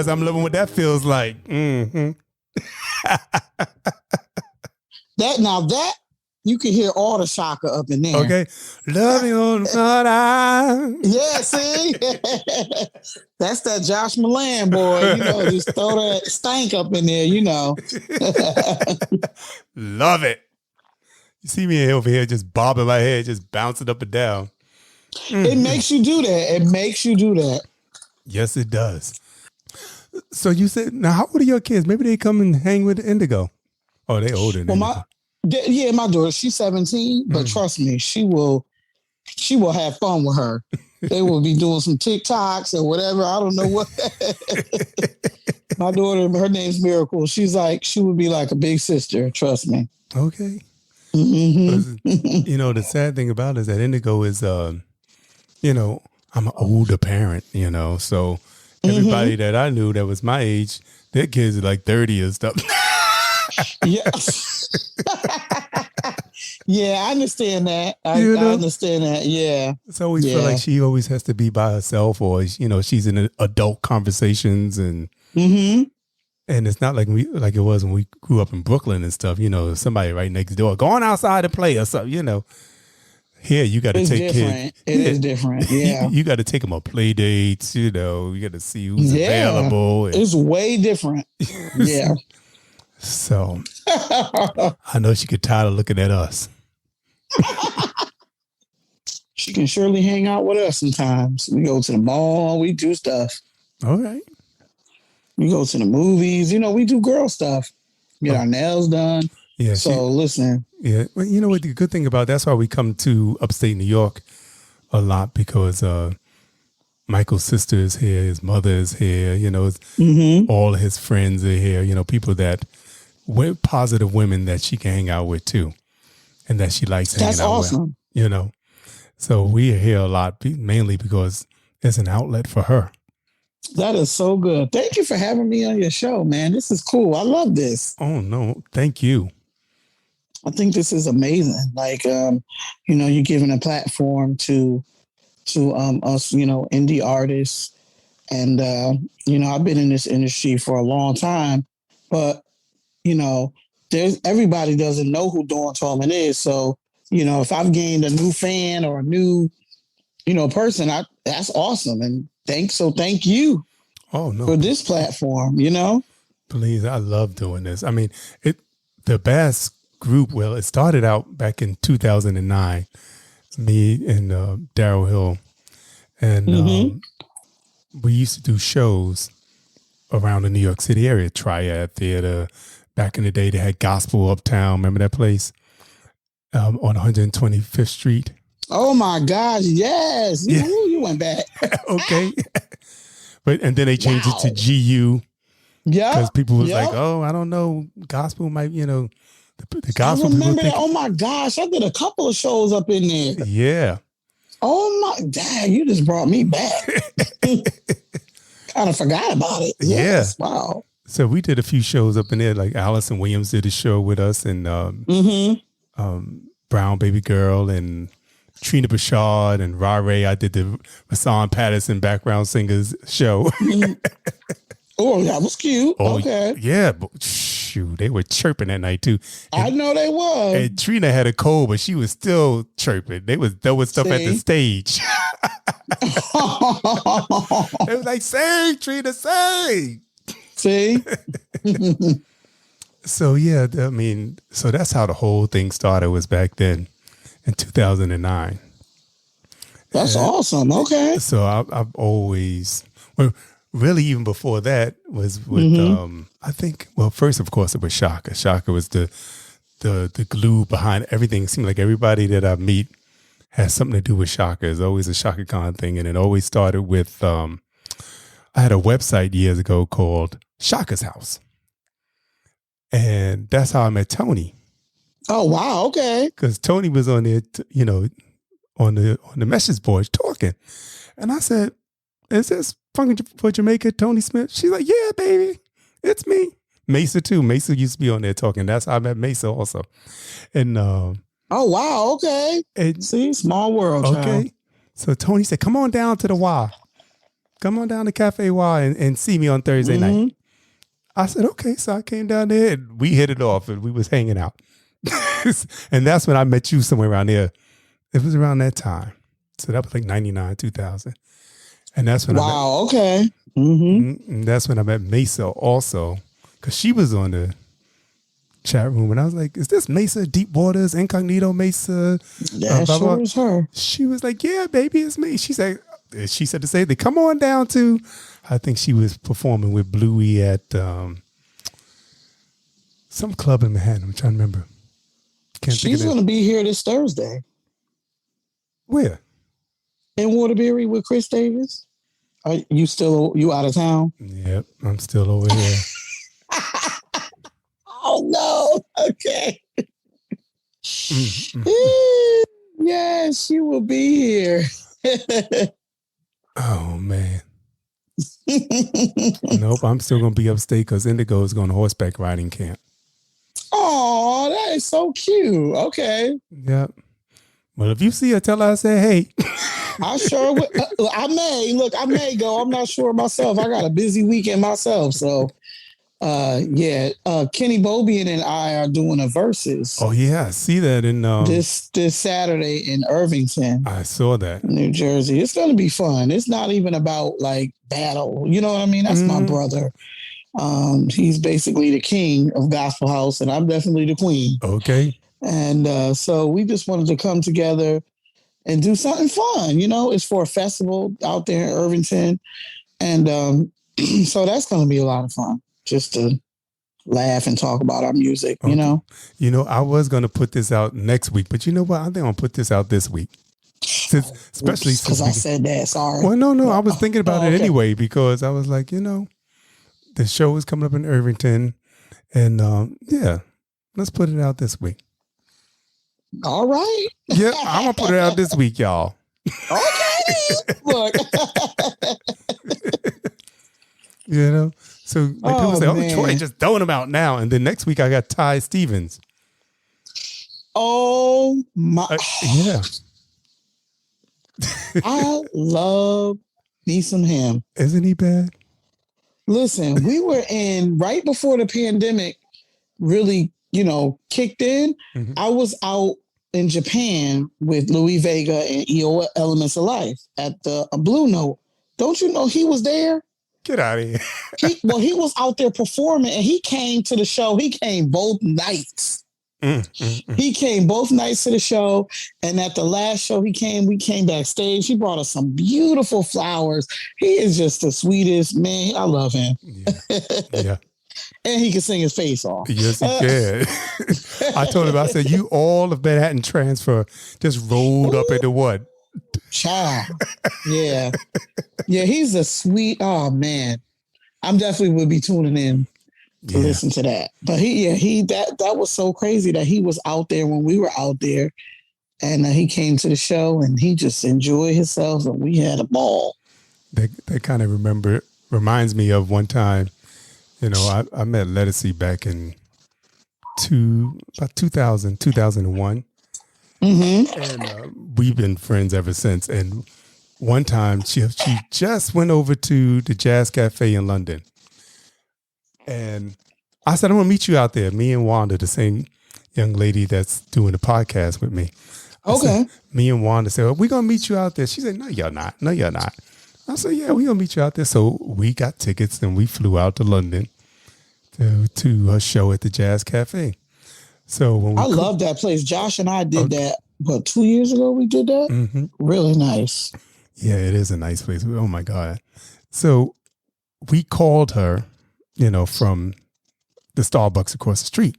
S1: Yes, I'm loving what that feels like. Mm-hmm.
S2: That you can hear all the Chaka up in there.
S1: Okay. Loving on the
S2: Yeah, see? That's that Josh Milan boy. Just throw that stank up in there,
S1: Love it. You see me over here just bobbing my head, just bouncing up and down.
S2: It makes you do that. It makes you do that.
S1: Yes, it does. So you said, now how old are your kids? Maybe they come and hang with Indigo. Oh, they older than
S2: my daughter, she's 17, but trust me, she will have fun with her. They will be doing some TikToks or whatever. I don't know what. My daughter, her name's Miracle. She would be like a big sister. Trust me.
S1: Okay.
S2: Mm-hmm.
S1: The sad thing about it is that Indigo is, I'm an older parent, so everybody that I knew that was my age, their kids are like 30 and stuff.
S2: Yeah. Yeah, I understand that. I understand that. Yeah.
S1: It's always feel like she always has to be by herself, or she's in adult conversations, and and it's not like it was when we grew up in Brooklyn and stuff. Somebody right next door going outside to play or something. Here you got to take kids.
S2: It is different. Yeah,
S1: you got to take them on play dates. You got to see who's available.
S2: It's way different. Yeah.
S1: So I know she get tired of looking at us.
S2: She can surely hang out with us sometimes. We go to the mall. We do stuff.
S1: All right.
S2: We go to the movies. We do girl stuff. Get our nails done.
S1: Yeah.
S2: So listen.
S1: Yeah. Well, you know what? The good thing about that's why we come to upstate New York a lot, because Michael's sister is here. His mother is here. All his friends are here. People that positive women that she can hang out with too, and that she likes hanging out
S2: awesome.
S1: with. So we are here a lot, mainly because it's an outlet for her.
S2: That is so good. Thank you for having me on your show, man. This is cool. I love this.
S1: Oh no, thank you.
S2: I think this is amazing. Like, you're giving a platform to us, indie artists, and I've been in this industry for a long time, but everybody doesn't know who Dawn Tallman is. So, if I've gained a new fan or a new, person, that's awesome. And thank you for this platform,
S1: Please, I love doing this. I mean, the Bass group, well, it started out back in 2009, me and Daryl Hill. And we used to do shows around the New York City area, Triad Theater. Back in the day, they had Gospel Uptown. Remember that place? On 125th Street.
S2: Oh my gosh, yes. Yeah. You went back.
S1: Okay. And then they changed it to GU. Yeah. Because people was like, oh, I don't know. Gospel might, the gospel.
S2: I remember that. Oh my gosh. I did a couple of shows up in there.
S1: Yeah.
S2: Oh my, dang, you just brought me back. Kind of forgot about it. Yes. Yeah. Wow.
S1: So we did a few shows up in there, like Allison Williams did a show with us, and Brown Baby Girl, and Trina Bashard, and Ra Ray. I did the Rasan Patterson background singers show.
S2: Oh, that was cute. Okay.
S1: Yeah, but shoot, they were chirping that night too.
S2: And, I know they was.
S1: And Trina had a cold, but she was still chirping. They was throwing stuff at the stage. They was like, "Sing, Trina, sing."
S2: See?
S1: So yeah, I mean, so that's how the whole thing started, was back then in 2009.
S2: That's awesome. Okay.
S1: So I've always, well, really even before that was with, I think, well, first of course it was Chaka. Chaka was the glue behind everything. It seemed like everybody that I meet has something to do with Chaka. It's always a Chaka Khan thing. And it always started with, I had a website years ago called Chaka's House. And that's how I met Tony.
S2: Oh, wow. Okay.
S1: Because Tony was on there, on the message boards talking. And I said, "Is this Funky for Jamaica, Tony Smith?" She's like, "Yeah, baby, it's me." Maysa too. Maysa used to be on there talking. That's how I met Maysa also. And
S2: oh, wow. Okay.
S1: And,
S2: see, small world.
S1: Okay.
S2: Child.
S1: So Tony said, "Come on down to the Y." come on down to Cafe Y and see me on Thursday night. I said, okay. So I came down there and we hit it off and we was hanging out. And that's when I met you somewhere around there. It was around that time. So that was like 99, 2000. And that's when
S2: okay.
S1: And that's when I met Maysa also, because she was on the chat room. And I was like, is this Maysa, Deep Waters, Incognito Maysa?
S2: That sure is her.
S1: She was like, yeah, baby, it's me. She said to say, they come on down to, I think she was performing with Bluey at some club in Manhattan. I'm trying to remember.
S2: She's going to be here this Thursday.
S1: Where?
S2: In Waterbury with Chris Davis. Are you out of town?
S1: Yep, I'm still over here.
S2: Oh no. Okay. Yes, she will be here.
S1: Oh man. Nope, I'm still gonna be upstate because Indigo is going to horseback riding camp.
S2: Oh, that is so cute. Okay.
S1: Yep. Well, if you see her, tell her I said, hey.
S2: I sure would. I may go. I'm not sure myself. I got a busy weekend myself. So, Kenny Bobian and I are doing a versus.
S1: Oh, yeah. I see that in
S2: this Saturday in Irvington.
S1: I saw that.
S2: New Jersey. It's going to be fun. It's not even about like battle. You know what I mean? That's my brother. He's basically the king of Gospel House, and I'm definitely the queen.
S1: Okay.
S2: And so we just wanted to come together and do something fun. You know, it's for a festival out there in Irvington. And so that's going to be a lot of fun, just to laugh and talk about our music, you know?
S1: You know, I was going to put this out next week, but you know what? I think I'm going to put this out this week. Especially
S2: because I said that, sorry.
S1: Well, no, I was thinking about it anyway, because I was like, you know, the show is coming up in Irvington. And let's put it out this week.
S2: All right.
S1: Yeah, I'm going to put it out this week, y'all.
S2: Okay. Look.
S1: You know? So like people say, Troy, just throwing them out now. And then next week I got Ty Stevens.
S2: Oh, my.
S1: Yeah.
S2: I love me some him.
S1: Isn't he bad?
S2: Listen, we were in, right before the pandemic really, kicked in. Mm-hmm. I was out in Japan with Louis Vega and EO Elements of Life at the Blue Note. Don't you know he was there?
S1: Get out of here.
S2: He was out there performing, and he came to the show. He came both nights. He came both nights to the show, and at the last show we came backstage. He brought us some beautiful flowers. He is just the sweetest man. I love him.
S1: Yeah.
S2: And he can sing his face off.
S1: Yes, he can. I told him, I said, you all of Manhattan Transfer just rolled up into what?
S2: Child. Yeah. Yeah, he's a sweet, oh man. I'm definitely would be tuning in to listen to that. But that was so crazy that he was out there when we were out there, and he came to the show and he just enjoyed himself, and we had a ball.
S1: That kind of reminds me of one time, I met Lettucey back in about 2001. Mm-hmm. And we've been friends ever since. And one time she just went over to the Jazz Cafe in London. And I said, I'm going to meet you out there. Me and Wanda, the same young lady that's doing the podcast with me. Me and Wanda said, we're going to meet you out there. She said, no, you're not. No, you're not. I said, yeah, we're going to meet you out there. So we got tickets and we flew out to London to a show at the Jazz Cafe. So when I
S2: love that place. Josh and I did that, 2 years ago we did that? Mm-hmm. Really nice.
S1: Yeah, it is a nice place. Oh, my God. So we called her, from the Starbucks across the street.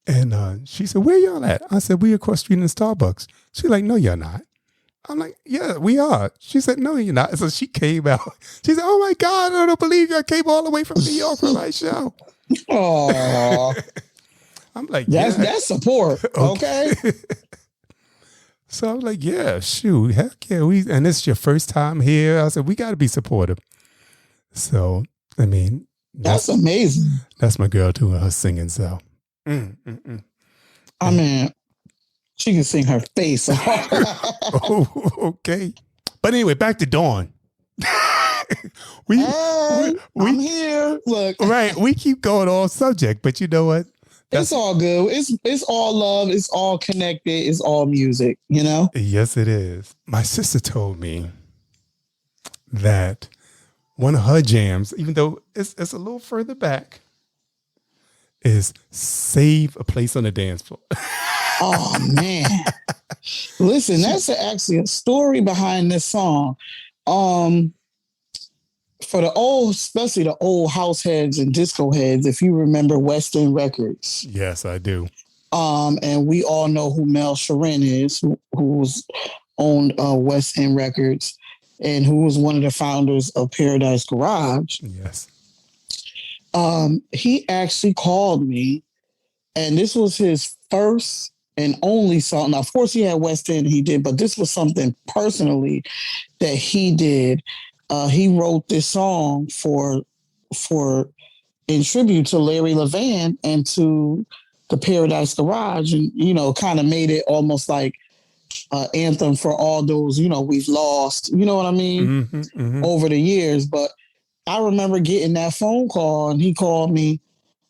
S1: And she said, where y'all at? I said, we across the street in the Starbucks. She's like, no, you're not. I'm like, yeah, we are. She said, no, you're not. So she came out. She said, oh, my God, I don't believe you. I came all the way from New York for my show.
S2: Oh,
S1: I'm like,
S2: that's support. Okay.
S1: So I was like, yeah, shoot, heck yeah. And this is your first time here. I said, we got to be supportive. So, I mean.
S2: That's amazing.
S1: That's my girl doing her singing, so.
S2: I mean, she can sing her face off.
S1: Oh, okay. But anyway, back to Dawn.
S2: I'm here. Look,
S1: right. We keep going off subject, but you know what?
S2: It's all good. It's all love. It's all connected. It's all music, you know?
S1: Yes, it is. My sister told me that one of her jams, even though it's a little further back, is Save a Place on the Dance Floor.
S2: Oh, man. Listen, that's actually a story behind this song. For the old, especially the old house heads and disco heads, if you remember West End Records.
S1: Yes, I do.
S2: And we all know who Mel Sharin is, who's owned West End Records and who was one of the founders of Paradise Garage.
S1: Yes.
S2: He actually called me, and this was his first and only song. Now, of course, he had West End, he did, but this was something personally that he did. He wrote this song for in tribute to Larry Levan and to the Paradise Garage, and kind of made it almost like an anthem for all those we've lost. You know what I mean? Over the years. But I remember getting that phone call, and he called me,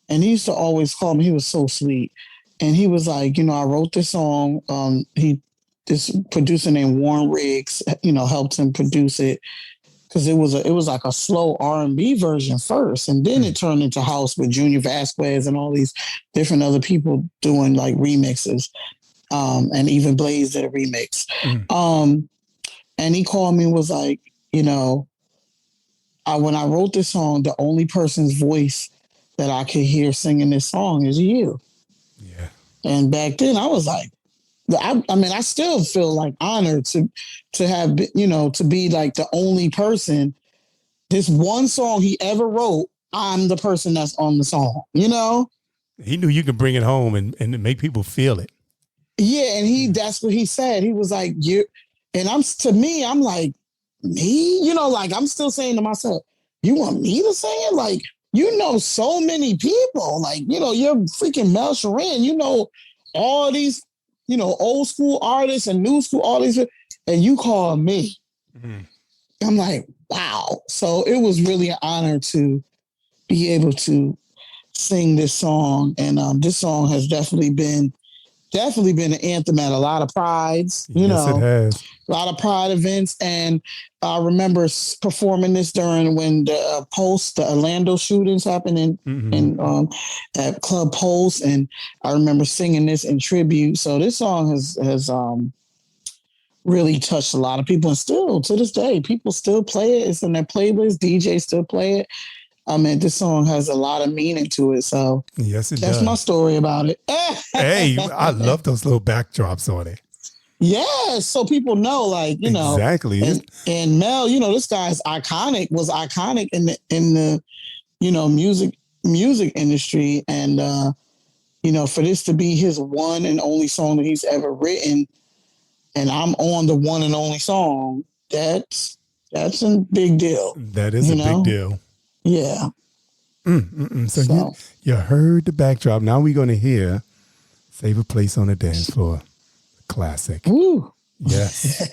S2: and he used to always call me. He was so sweet, and he was like, I wrote this song. This producer named Warren Riggs, helped him produce it. Because it was like a slow R&B version first, and then it turned into house with Junior Vasquez and all these different other people doing like remixes, and even Blaze did a remix. And he called me and was like, when I wrote this song, the only person's voice that I could hear singing this song is you.
S1: Yeah.
S2: And back then I was like, I still feel like honored to have, to be like the only person. This one song he ever wrote, I'm the person that's on the song, He
S1: knew you could bring it home and make people feel it.
S2: Yeah, and that's what he said. He was like, I'm like, me? Like I'm still saying to myself, you want me to say it? Like, so many people. Like, you're freaking Mel Sharin, all these old school artists and new school artists, and you call me. I'm like, wow. So it was really an honor to be able to sing this song. And this song has definitely been an anthem at a lot of prides,
S1: Yes, it has.
S2: A lot of pride events. And I remember performing this during when the Orlando shootings happened at Club Pulse. And I remember singing this in tribute. So this song has really touched a lot of people. And still to this day, people still play it. It's in their playlist. DJs still play it. This song has a lot of meaning to it. So
S1: yes, it does.
S2: That's my story about it.
S1: Hey, I love those little backdrops on it.
S2: Yes, so people know, like,
S1: exactly.
S2: And Mel, this guy was iconic in the music industry, and for this to be his one and only song that he's ever written, and I'm on the one and only song, that's a big deal.
S1: That is a big deal.
S2: Yeah.
S1: So you heard the backdrop. Now we're going to hear Save a Place on the Dance Floor. Classic.
S2: Woo.
S1: Yes.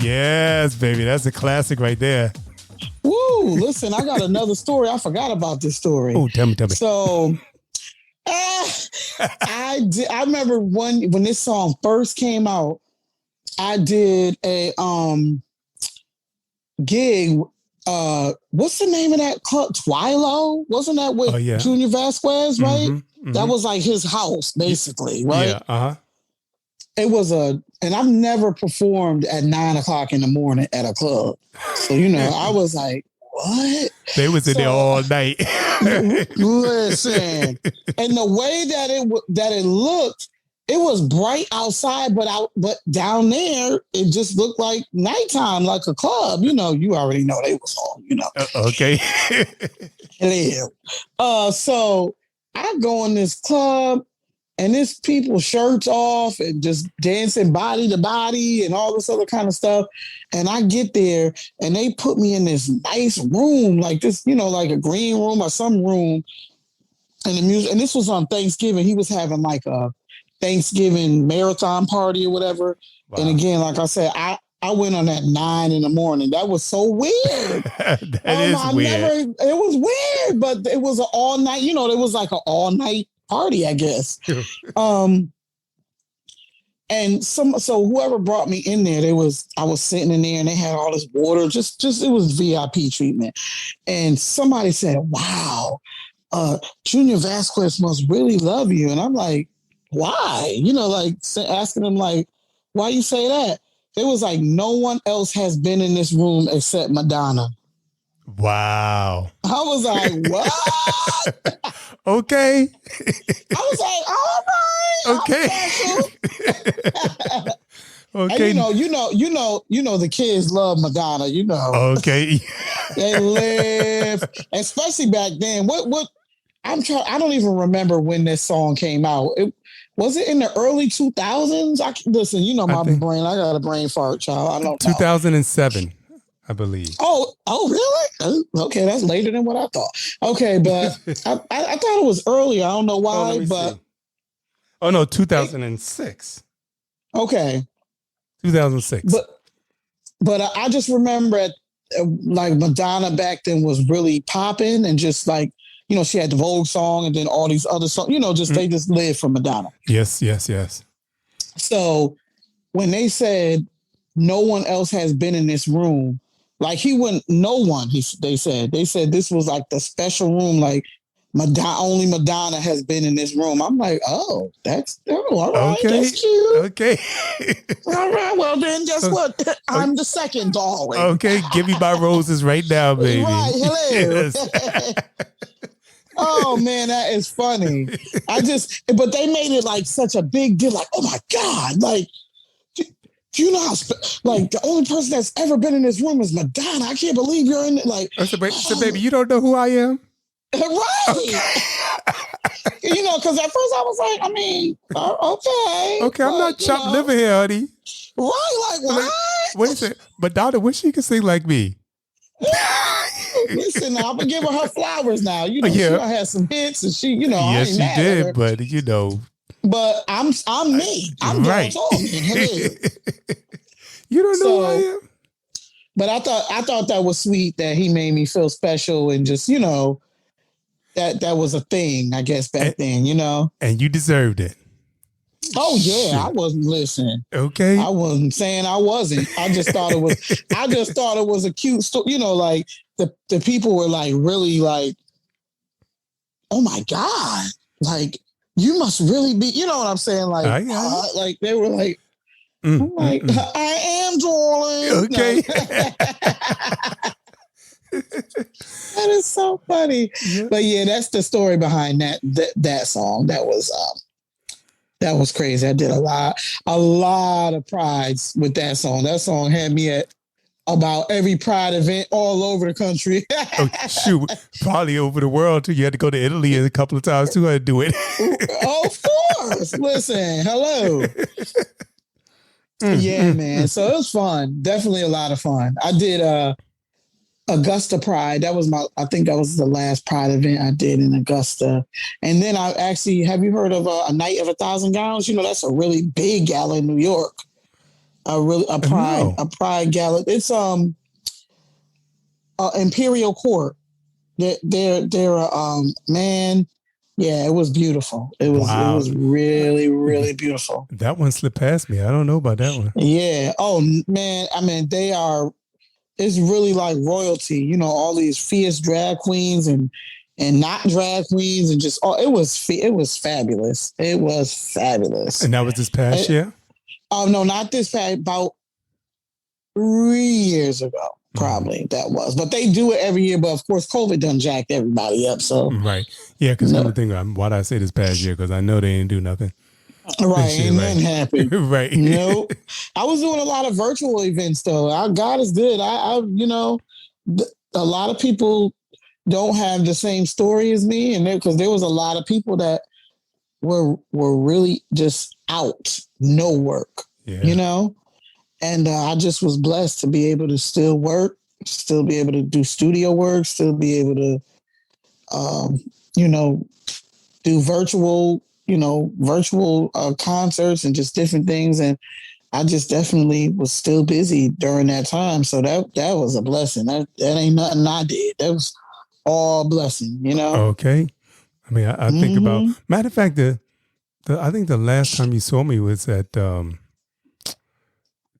S1: Yes, baby. That's a classic right there.
S2: Woo! Listen, I got another story. I forgot about this story.
S1: Oh, tell me.
S2: So, I remember when this song first came out, I did a gig. What's the name of that club? Twilo? Wasn't that with Junior Vasquez, right? Mm-hmm. That was like his house, basically, right?
S1: Yeah. Uh-huh.
S2: It was and I've never performed at 9 o'clock in the morning at a club. So, I was like, what?
S1: They was in there all night.
S2: Listen, and the way that it looked, it was bright outside, but down there, it just looked like nighttime, like a club. You already know they was on,
S1: Okay.
S2: So I go in this club, and it's people shirts off and just dancing body to body and all this other kind of stuff. And I get there and they put me in this nice room, like this, like a green room or some room. And the music, and this was on Thanksgiving. He was having like a Thanksgiving marathon party or whatever. Wow. And again, like I said, I went on at 9 in the morning. That was so weird.
S1: That is weird.
S2: It was weird, but it was an all night, it was like an all night party, I guess. And so whoever brought me in there, I was sitting in there and they had all this water, just it was VIP treatment. And somebody said, wow, Junior Vasquez must really love you. And I'm like, why? Asking them like, why you say that? It was like, no one else has been in this room except Madonna.
S1: Wow.
S2: I was like, what?
S1: Okay.
S2: I was like, all right.
S1: Okay.
S2: And the kids love Madonna,
S1: Okay.
S2: They live, especially back then. What I don't even remember when this song came out. Was it in the early 2000s? Listen, my brain. I got a brain fart, child. I don't know.
S1: 2007. I believe.
S2: Oh, really? Okay, that's later than what I thought. Okay, but I thought it was earlier. I don't know why, but...
S1: See. Oh, no, 2006.
S2: Okay.
S1: 2006.
S2: But I just remember like Madonna back then was really popping and just like, she had the Vogue song and then all these other songs, they just lived for Madonna.
S1: Yes.
S2: So when they said no one else has been in this room, like no one, they said this was like the special room, like only Madonna has been in this room. I'm like, all right,
S1: okay.
S2: That's cute.
S1: Okay.
S2: All right, well then, guess what? I'm the second darling.
S1: Okay, give me my roses right now, baby.
S2: Right, hello. Yes. Oh man, that is funny. But they made it like such a big deal, like, oh my God, like, do you know how, like, the only person that's ever been in this room is Madonna. I can't believe you're in it. Like,
S1: so baby, you don't know who I am?
S2: Right. Okay. Because at first I was like, okay.
S1: Okay, I'm not chopped liver here, honey.
S2: Right, like, what?
S1: Wait a second. Madonna wish she could sing like me.
S2: Listen, I'm gonna give her flowers now. She had some hits, and she,
S1: yes, she did, but
S2: But I'm me. I'm
S1: right.
S2: Tallman.
S1: You don't know who I am.
S2: But I thought that was sweet that he made me feel special and just that was a thing, I guess, back then.
S1: And you deserved it.
S2: Oh yeah, I wasn't listening.
S1: Okay,
S2: I wasn't saying I wasn't. I just thought it was. I just thought it was a cute story. Like the people were like really like, oh my God, like you must really be. You know what I'm saying? Like, like they were like, I am darling.
S1: Okay.
S2: That is so funny. Yeah. But yeah, that's the story behind that song. That was crazy. I did a lot of prides with that song. That song had me at about every pride event all over the country.
S1: Oh, shoot, probably over the world too. You had to go to Italy a couple of times to do it.
S2: Oh, of course. Listen, hello. Yeah, man. So it was fun. Definitely a lot of fun. I did Augusta Pride. I think that was the last Pride event I did in Augusta. And then I actually, have you heard of a Night of 1,000 Gowns? That's a really big gala in New York. a pride gala. It's Imperial Court. They're man. Yeah, it was beautiful. It was really, really beautiful.
S1: That one slipped past me. I don't know about that one.
S2: Yeah. Oh man. I mean, it's really like royalty. You know, all these fierce drag queens and not drag queens and just it was fabulous. It was fabulous.
S1: And that was this past year?
S2: Oh no, not this past. About 3 years ago. Probably that was, but they do it every year. But of course, COVID done jacked everybody up. So
S1: right, yeah. Because another thing, why did I say this past year? Because I know they didn't do nothing.
S2: Right, ain't nothing happened.
S1: Right.
S2: Nope. I was doing a lot of virtual events though. God is good. I a lot of people don't have the same story as me, and because there was a lot of people that were really just out, no work. Yeah. You know. And I just was blessed to be able to still work, still be able to do studio work, still be able to, do virtual concerts and just different things. And I just definitely was still busy during that time. So that was a blessing. That ain't nothing I did. That was all blessing, you know?
S1: Okay. I mean, I think about, matter of fact, I think the last time you saw me was at,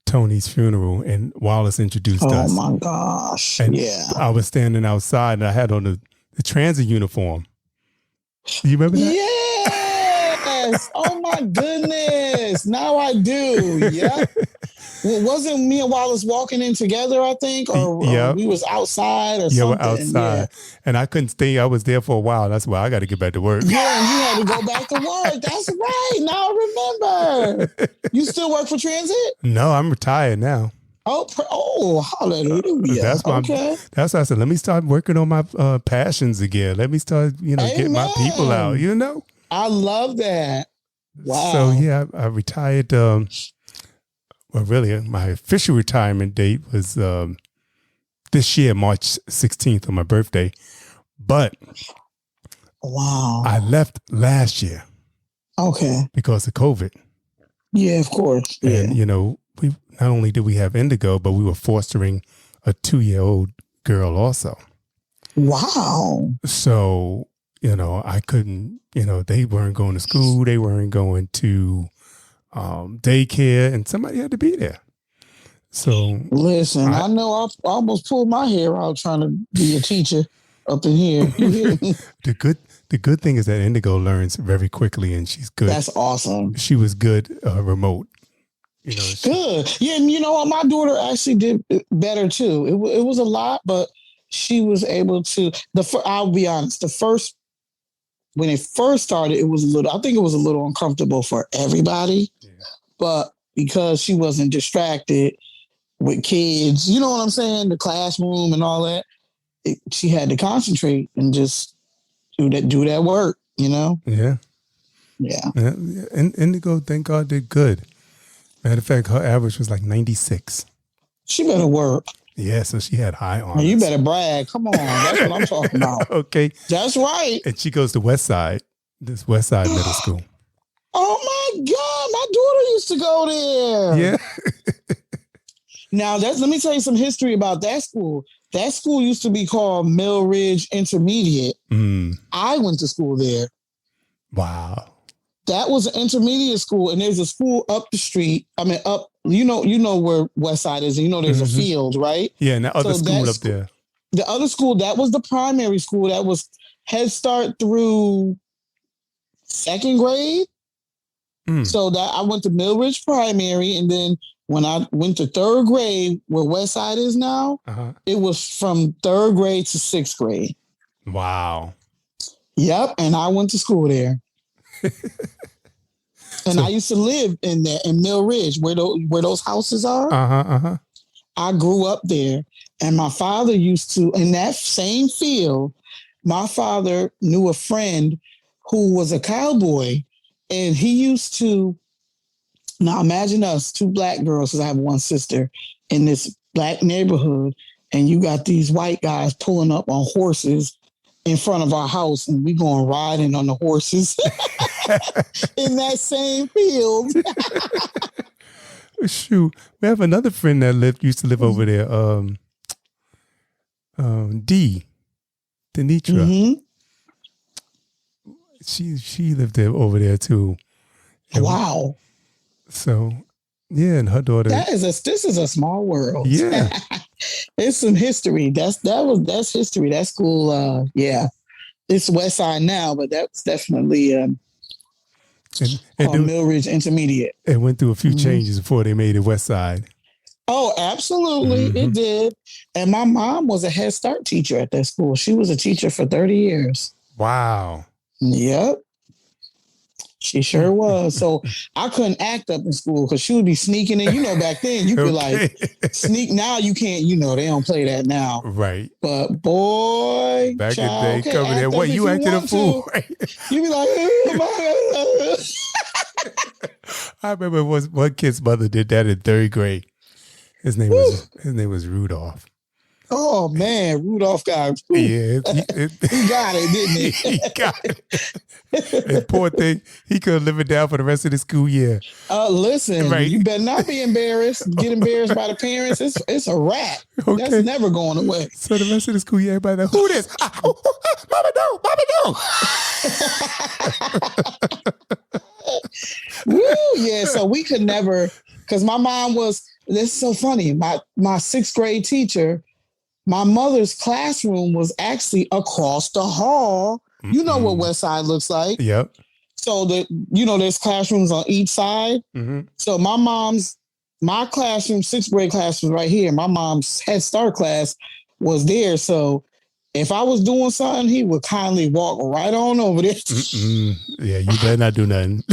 S1: Tony's funeral, and Wallace introduced us.
S2: Oh my gosh.
S1: And
S2: yeah.
S1: I was standing outside and I had on the transit uniform. You remember that?
S2: Yes. Oh my goodness. Now I do. Yeah. Well, wasn't me and Wallace walking in together, I think? Or we was outside or something?
S1: Yeah, we're outside. Yeah. And I couldn't stay. I was there for a while. That's why I got to get back to work.
S2: Yeah, and you had to go back to work. That's right. Now I remember. You still work for transit?
S1: No, I'm retired now.
S2: Oh, hallelujah.
S1: That's why that's why I said, let me start working on my passions again. Let me start, getting my people out,
S2: I love that. Wow.
S1: So, yeah, I retired. Well, really, my official retirement date was this year, March 16th, on my birthday. But
S2: wow,
S1: I left last year.
S2: Okay.
S1: Because of COVID.
S2: Yeah, of course. Yeah.
S1: And, we not only did we have indigo, but we were fostering a 2-year-old girl also.
S2: Wow.
S1: So, I couldn't, they weren't going to school. They weren't going to daycare, and somebody had to be there. So
S2: listen, I know I almost pulled my hair out trying to be a teacher up in here.
S1: The good thing is that Indigo learns very quickly, and she's good.
S2: That's awesome.
S1: She was good remote.
S2: Good. Yeah, and you know what? My daughter actually did better too. It was a lot, but she was able to. I'll be honest. When it first started, I think it was a little uncomfortable for everybody, but because she wasn't distracted with kids, you know what I'm saying? The classroom and all that, she had to concentrate and just do that work, Yeah.
S1: Yeah. And Indigo, thank God, did good. Matter of fact, her average was like 96.
S2: She better work.
S1: Yeah, so she had high honors.
S2: You better brag. Come on. That's what I'm talking about.
S1: Okay.
S2: That's right.
S1: And she goes to Westside Middle School.
S2: Oh, my God. My daughter used to go there.
S1: Yeah.
S2: Now, let me tell you some history about that school. That school used to be called Mill Ridge Intermediate. I went to school there.
S1: Wow.
S2: That was an intermediate school, and there's a school up the street. I mean, you know where West Side is, and there's a field, right?
S1: Yeah, and the other school up there.
S2: The other school, that was the primary school. That was Head Start through 2nd grade. So that I went to Mill Ridge Primary, and then when I went to 3rd grade, where West Side is now, it was from 3rd grade to 6th grade.
S1: Wow.
S2: Yep, and I went to school there. And I used to live in Mill Ridge, where those houses are. I grew up there, and my father used to, in that same field, my father knew a friend who was a cowboy, and he used to. Now imagine us, 2 black girls, because I have one sister, in this black neighborhood, and you got these white guys pulling up on horses in front of our house, and we going riding on the horses in that same field.
S1: Shoot, we have another friend that used to live over there. Denitra.
S2: Mm-hmm.
S1: She lived there over there too. And
S2: wow.
S1: So yeah, and her daughter.
S2: This is a small world.
S1: Yeah.
S2: It's some history. That's history. That school, yeah. It's West Side now, but that's definitely Mill Ridge Intermediate.
S1: It went through a few changes before they made it West Side.
S2: Oh, absolutely. It did. And my mom was a Head Start teacher at that school. She was a teacher for 30 years.
S1: Wow.
S2: Yep. She sure was. So I couldn't act up in school because she would be sneaking in. You know, back then you could like sneak. Now you can't, they don't play that now.
S1: Right.
S2: But boy,
S1: back in the day, coming there, what you acted a fool. Right?
S2: You be like,
S1: I remember one kid's mother did that in 3rd grade. His name was Rudolph.
S2: Oh man, Rudolph got
S1: yeah,
S2: he got it, didn't he?
S1: He got it. And poor thing, he couldn't live it down for the rest of the school year.
S2: Listen,
S1: right.
S2: You better not be embarrassed. Get embarrassed by the parents. It's a wrap. Okay. That's never going away.
S1: So the rest of the school year, everybody like, who this? Mama no.
S2: Woo, yeah. So we could never, because my mom was. This is so funny. My 6th grade teacher. My mother's classroom was actually across the hall. You know what West Side looks like.
S1: Yep.
S2: So there's classrooms on each side. Mm-hmm. So my classroom, 6th grade class was right here. My mom's Head Start class was there. So if I was doing something, he would kindly walk right on over there.
S1: Yeah, you better not do nothing.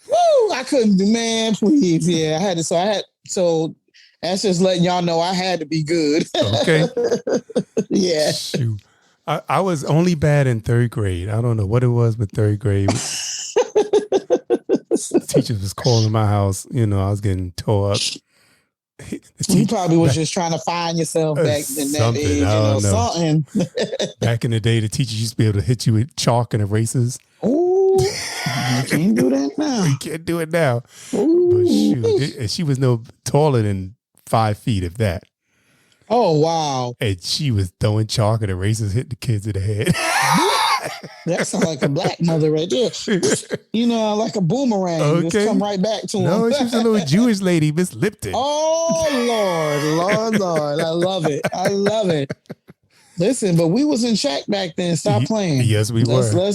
S2: Woo! I couldn't do, man, please. Yeah, I had to. So that's just letting y'all know I had to be good.
S1: Okay.
S2: Yeah.
S1: Shoot. I was only bad in 3rd grade. I don't know what it was, but 3rd grade. The teachers was calling my house. I was getting tore up.
S2: You probably was just trying to find yourself back in that age. Something.
S1: Back in the day, the teachers used to be able to hit you with chalk and erasers.
S2: Ooh, you can't do that now.
S1: You can't do it now.
S2: Ooh.
S1: But shoot, she was no taller than 5 feet, if that.
S2: Oh, wow.
S1: And she was throwing chalk and erasers, hitting the kids in the head.
S2: That sounds like a black mother right there. Like a boomerang. Okay. Just come right back to him.
S1: No, she's a little Jewish lady, Miss Lipton.
S2: Oh, Lord. I love it. Listen, but we was in check back then. Stop playing.
S1: Yes, we were.
S2: There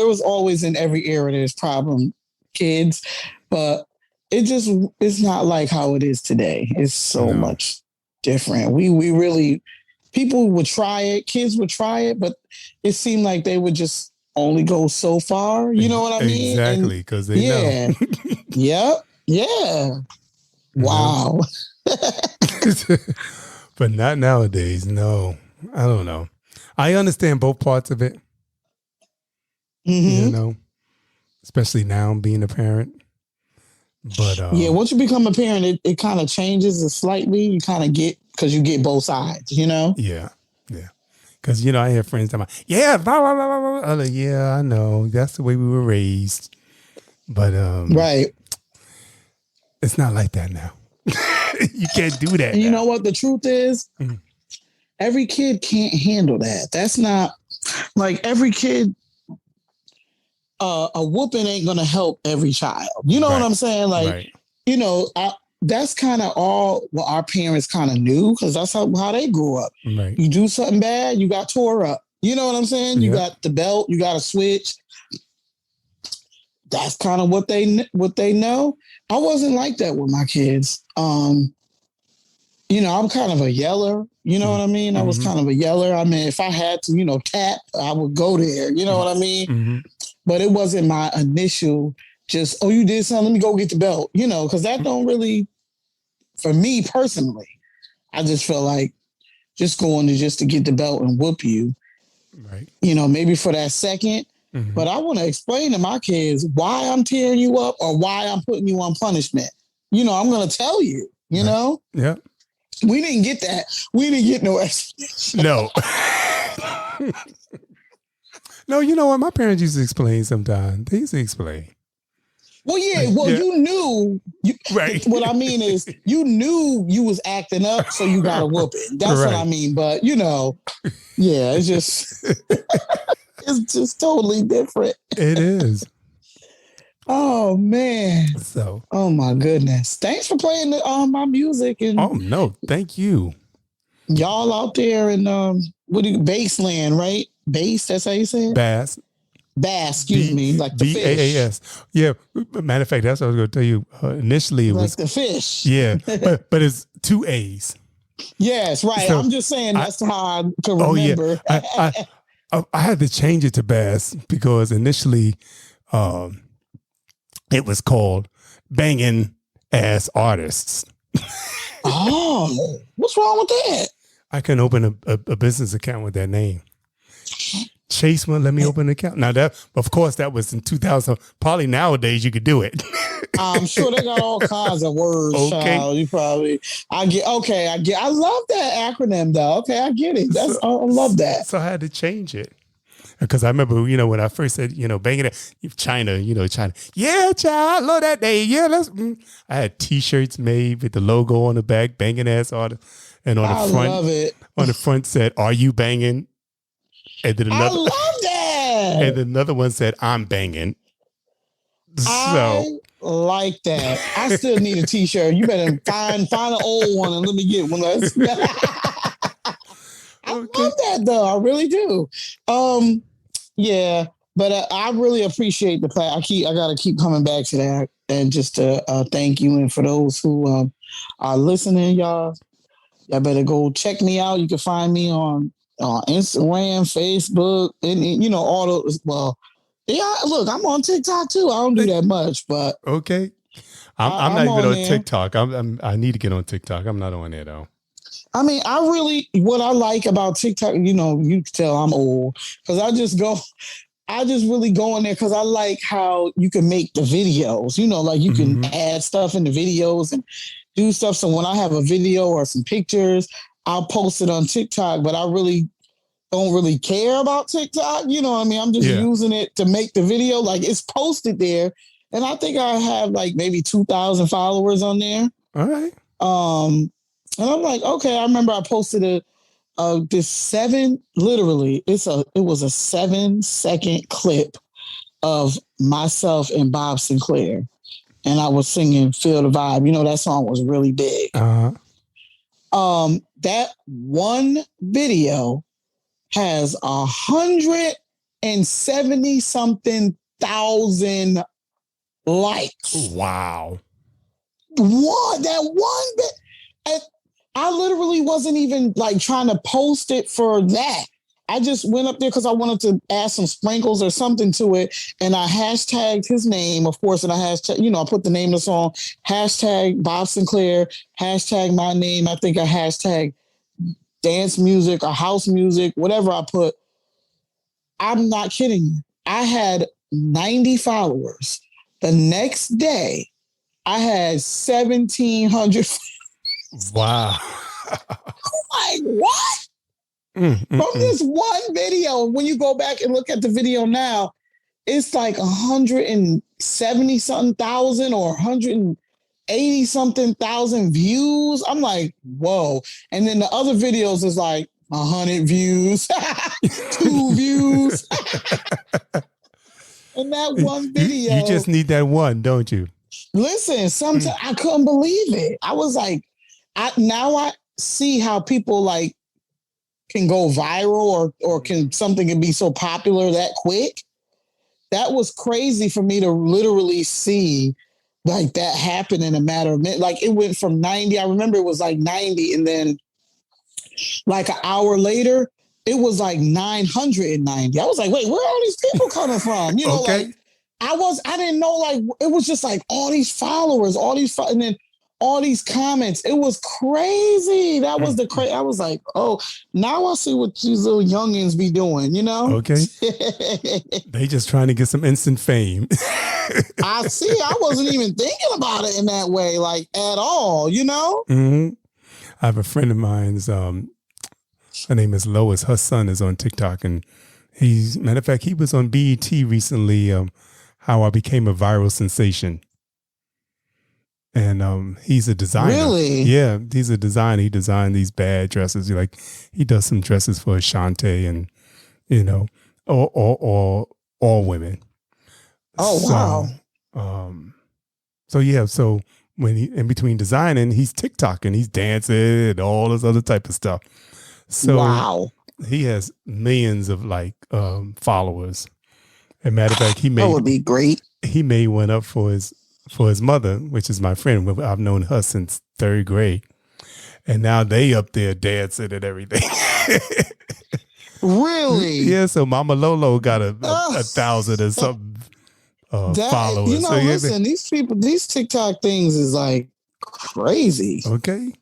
S2: was always in every era there's problem kids, but it's not like how it is today. It's so much different. We really, people would try it, kids would try it, but it seemed like they would just only go so far. You know what I mean?
S1: Exactly, because they know.
S2: Yep. Yeah. Wow.
S1: But not nowadays. No, I don't know. I understand both parts of it. Especially now being a parent. But
S2: once you become a parent, it kind of changes it slightly. You kind of because you get both sides,
S1: Yeah. Because, I have friends talking about, yeah, blah, blah, blah, blah. I'm like, yeah, I know. That's the way we were raised. But
S2: right.
S1: It's not like that now. You can't do that.
S2: You know what the truth is? Mm-hmm. Every kid can't handle that. That's not like every kid. A whooping ain't gonna help every child. You know what I'm saying? Like, that's kind of all what our parents kind of knew because that's how they grew up.
S1: Right.
S2: You do something bad, you got tore up. You know what I'm saying? You got the belt, you got a switch. That's kind of what they know. I wasn't like that with my kids. I'm kind of a yeller. You know what I mean? I was kind of a yeller. I mean, if I had to, tap, I would go there. You know what I mean? Mm-hmm. But it wasn't my initial just, you did something, let me go get the belt, because that don't really, for me personally, I just felt like just going to get the belt and whoop you.
S1: Right.
S2: Maybe for that second. Mm-hmm. But I want to explain to my kids why I'm tearing you up or why I'm putting you on punishment. I'm going to tell you, know?
S1: Yeah.
S2: We didn't get that. We didn't get no explanation.
S1: No. No, you know what? My parents used to explain sometimes. They used to explain.
S2: Well, yeah. Well, you knew.
S1: Right.
S2: What I mean is, you knew you was acting up, so you got a whooping. That's what I mean. But yeah, it's just totally different.
S1: It is.
S2: Oh man.
S1: So.
S2: Oh my goodness. Thanks for playing my music and.
S1: Oh no, thank you.
S2: Y'all out there in Bassland, right? Bass. That's how you say it.
S1: Bass.
S2: Excuse me, like the fish.
S1: BAAS. Yeah. Matter of fact, that's what I was going to tell you. Initially, it
S2: like
S1: was
S2: the fish.
S1: Yeah, but it's 2 A's.
S2: Yes, right. So I'm just saying that's how I could remember.
S1: Yeah. I had to change it to Bass because initially, it was called Banging Ass Artists.
S2: Oh, what's wrong with that?
S1: I couldn't open a business account with that name. Chase wouldn't let me open an account. Now of course, that was in 2000. Probably nowadays you could do it.
S2: I'm sure they got all kinds of words.
S1: Okay.
S2: Child. I get. I love that acronym though. Okay, I get it. I love that.
S1: So I had to change it. Because I remember, when I first said, banging it, China. Yeah, child, I love that day. Yeah, I had T-shirts made with the logo on the back, banging ass artist, and on the front,
S2: love it.
S1: On the front said, "Are you banging?" And then
S2: I love that.
S1: And then another one said, "I'm banging." So
S2: I like that. I still need a T-shirt. You better find an old one and let me get one. I love that though. I really do. Yeah, but I really appreciate the play. I got to keep coming back to that, and just to thank you. And for those who are listening, y'all better go check me out. You can find me on Instagram, Facebook, and all those. Well, yeah. Look, I'm on TikTok too. I don't do that much, but
S1: okay. I'm not even on TikTok. I need to get on TikTok. I'm not on there though.
S2: I mean, what I like about TikTok, you can tell I'm old because I just really go in there because I like how you can make the videos, like you can add stuff in the videos and do stuff. So when I have a video or some pictures, I'll post it on TikTok, but I really don't really care about TikTok. You know what I mean? I'm just using it to make the video. Like it's posted there. And I think I have like maybe 2,000 followers on there.
S1: All right.
S2: And I'm like, okay, I remember I posted it was a 7-second clip of myself and Bob Sinclair. And I was singing Feel the Vibe. That song was really big. That one video has 170 something thousand likes.
S1: Wow.
S2: That one bit. I literally wasn't even like trying to post it for that. I just went up there because I wanted to add some sprinkles or something to it. And I hashtagged his name, of course. And I I put the name of the song, hashtag Bob Sinclair, hashtag my name. I think I hashtag dance music or house music, whatever I put. I'm not kidding you. I had 90 followers. The next day, I had 1,700.
S1: Wow.
S2: Like, what? From this one video, when you go back and look at the video now, it's like 170 something thousand or 180 something thousand views. I'm like, whoa. And then the other videos is like 100 views, 2 views. And that one video.
S1: You just need that one, don't you?
S2: Listen, sometimes I couldn't believe it. I was like, now I see how people like can go viral or can something can be so popular that quick. That was crazy for me to literally see like that happen in a matter of minutes. Like it went from 90. I remember it was like 90. And then like an hour later, it was like 990. I was like, wait, where are all these people coming from?
S1: Okay.
S2: Like I didn't know, like, it was just like all these followers, and then all these comments. It was crazy. That was the crazy. I was like, oh, now I see what these little youngins be doing,
S1: Okay. They just trying to get some instant fame.
S2: I see. I wasn't even thinking about it in that way, like at all,
S1: Mm-hmm. I have a friend of mine's, her name is Lois. Her son is on TikTok, and matter of fact, he was on BET recently. how I became a viral sensation. And he's a designer.
S2: Really?
S1: Yeah, he's a designer. He designed these bad dresses. Like he does some dresses for Chante and, you know, all women.
S2: Oh,
S1: wow. So when he in between designing, he's TikToking, he's dancing and all this other type of stuff. So
S2: wow.
S1: He has millions of followers. As a matter of fact, that
S2: would be great.
S1: He made one up for his mother, which is my friend. I've known her since third grade. And now they up there dancing and everything.
S2: Really?
S1: Yeah, so Mama Lolo got a 1,000 or something followers.
S2: You know,
S1: so,
S2: listen, these TikTok things is like crazy.
S1: Okay.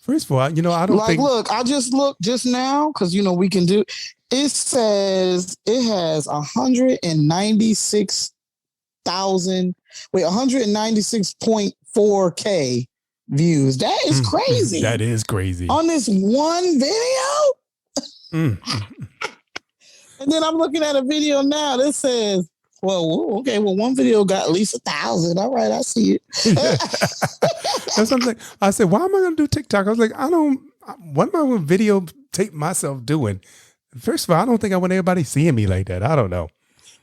S1: First of all, I don't think...
S2: Look, I just looked just now because, we can do... It says it has 196.4K views. That is crazy.
S1: That is crazy.
S2: On this one video? And then I'm looking at a video now that says, one video got at least 1,000. All right, I see it.
S1: That's something. I said, why am I going to do TikTok? I was like, what am I going to videotape myself doing? First of all, I don't think I want everybody seeing me like that. I don't know.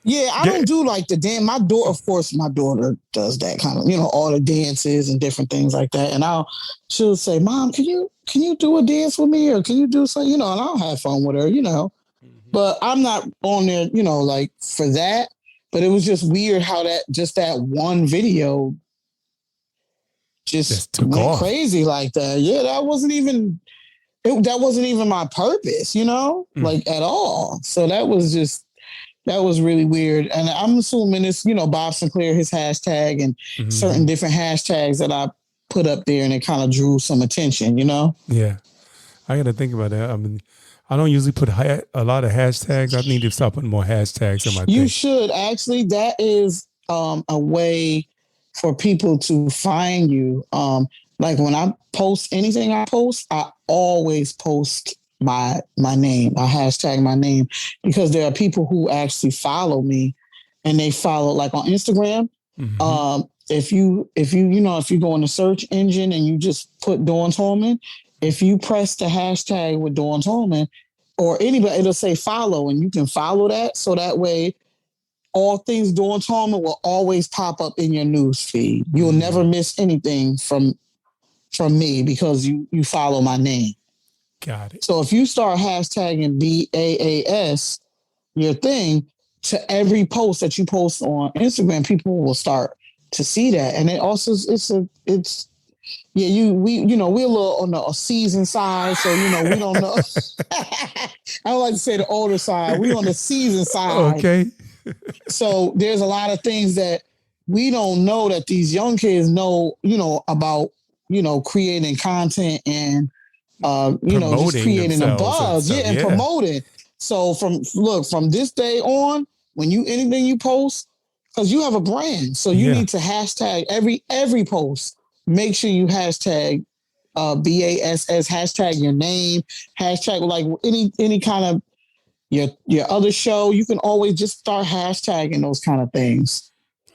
S2: Yeah, I don't do like the dance. Of course, my daughter does that kind of, all the dances and different things like that. And she'll say, Mom, can you do a dance with me? Or can you do something? And I'll have fun with her, Mm-hmm. But I'm not on there, like for that. But it was just weird how that one video just went off. Crazy like that. Yeah, that wasn't even my purpose, like at all. So that was really weird. And I'm assuming it's, Bob Sinclair, his hashtag and certain different hashtags that I put up there and it kind of drew some attention,
S1: Yeah. I got to think about that. I mean, I don't usually put a lot of hashtags. I need to start putting more hashtags in my thing.
S2: You should. Actually, that is a way for people to find you. Like when I post anything I always post my name. I hashtag my name because there are people who actually follow me and they follow like on Instagram. Mm-hmm. If you go in the search engine and you just put Dawn Tallman, if you press the hashtag with Dawn Tallman or anybody, it'll say follow and you can follow that. So that way all things Dawn Tallman will always pop up in your news feed. You'll never miss anything from me because you follow my name.
S1: Got it.
S2: So if you start hashtagging BAAS, your thing, to every post that you post on Instagram, people will start to see that. And it also we're a little on the seasoned side, so we don't know. I don't like to say the older side. We're on the seasoned side.
S1: Okay.
S2: So there's a lot of things that we don't know that these young kids know, about, creating content and just creating a buzz, and promoting. So from this day on, when anything you post, because you have a brand, so you need to hashtag every post. Make sure you hashtag BASS, hashtag your name, hashtag like any kind of your other show. You can always just start hashtagging those kind of things.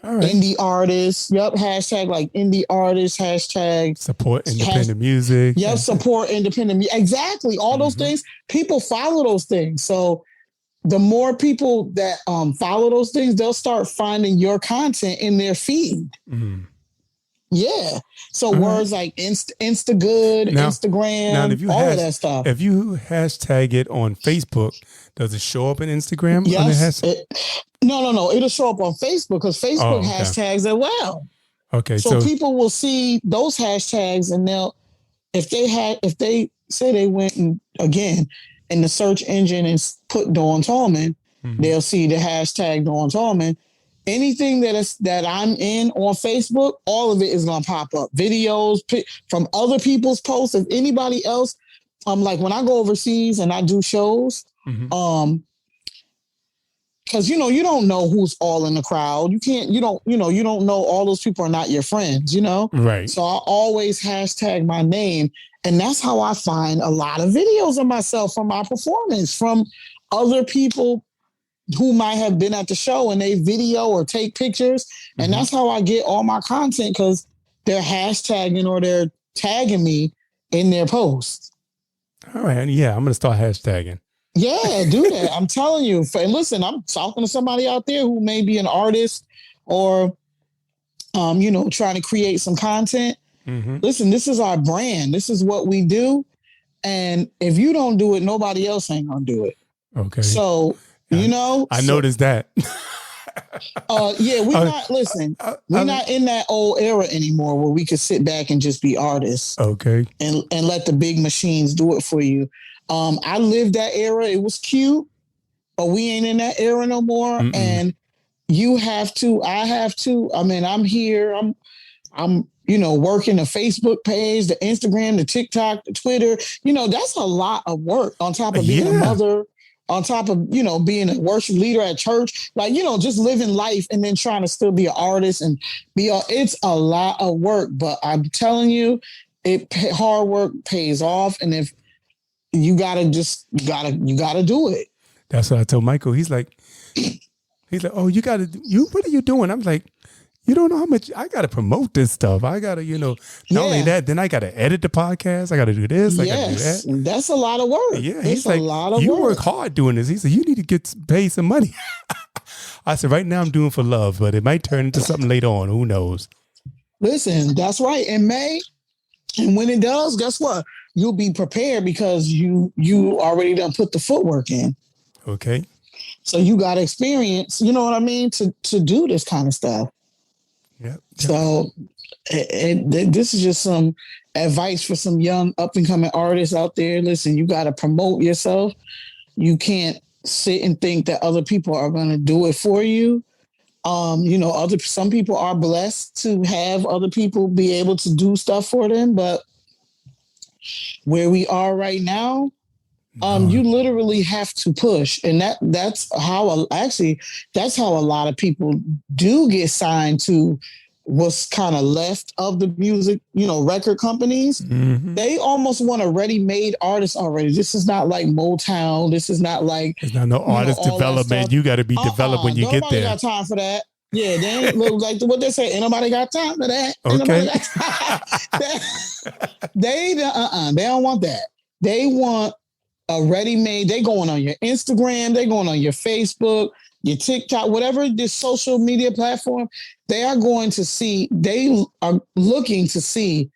S2: All right. Indie artists, hashtag like indie artists, hashtag
S1: support independent music.
S2: Support independent music. Exactly. All those things, people follow those things. So the more people that follow those things, they'll start finding your content in their feed. Mm-hmm. Yeah. So words like Instagood, Instagram, all of that stuff.
S1: If you hashtag it on Facebook, does it show up in Instagram?
S2: Yes. No. It'll show up on Facebook because Facebook hashtags as well.
S1: Okay.
S2: So people will see those hashtags and if they say they went again in the search engine and put Dawn Tallman, they'll see the hashtag Dawn Tallman. Anything that I'm in on Facebook, all of it is going to pop up. Videos from other people's posts. If anybody else, like when I go overseas and I do shows, because you don't know who's all in the crowd. You don't know all those people are not your friends.
S1: Right.
S2: So I always hashtag my name, and that's how I find a lot of videos of myself from my performance from other people. who might have been at the show and they video or take pictures. And that's how I get all my content, because they're hashtagging or they're tagging me in their posts.
S1: All right. Yeah, I'm going to start hashtagging.
S2: Yeah, do that. I'm telling you. And listen, I'm talking to somebody out there who may be an artist or, trying to create some content. Listen, this is our brand. This is what we do. And if you don't do it, nobody else ain't going to do it.
S1: Okay.
S2: So,
S1: I noticed that.
S2: We're not in that old era anymore where we could sit back and just be artists.
S1: Okay.
S2: And let the big machines do it for you. I lived that era. It was cute, but we ain't in that era no more. And you have to, I have to. I mean, I'm here. I'm working the Facebook page, the Instagram, the TikTok, the Twitter. That's a lot of work on top of being a mother, on top of, being a worship leader at church, just living life and then trying to still be an artist and it's a lot of work, but I'm telling you, hard work pays off. And if you gotta do it.
S1: That's what I told Michael. He's like, oh, what are you doing? I'm like, you don't know how much I got to promote this stuff. I got to, not only that, then I got to edit the podcast. I got to do this. I got to do that.
S2: That's a lot of work.
S1: Yeah.
S2: It's a lot of work.
S1: You work hard doing this. He said, you need to get paid some money. I said, right now I'm doing for love, but it might turn into something later on. Who knows?
S2: Listen, that's right. In May, and when it does, guess what? You'll be prepared because you already done put the footwork in.
S1: Okay. So
S2: you got experience, you know what I mean, to do this kind of stuff.
S1: Yeah.
S2: So this is just some advice for some young up and coming artists out there. Listen, you got to promote yourself. You can't sit and think that other people are going to do it for you. Some people are blessed to have other people be able to do stuff for them, but where we are right now, you literally have to push. And that's how a lot of people do get signed to what's kind of left of the music, record companies. They almost want a ready-made artist already. This is not like Motown. This is not like...
S1: It's not no artist development. You got to be developed when you get there.
S2: Nobody got time for that. Yeah, they ain't like what they say. Ain't nobody got time for that.
S1: Okay.
S2: They don't want that. They want a ready-made. They going on your Instagram. They going on your Facebook, your TikTok, whatever this social media platform. They are going to see. They are looking to see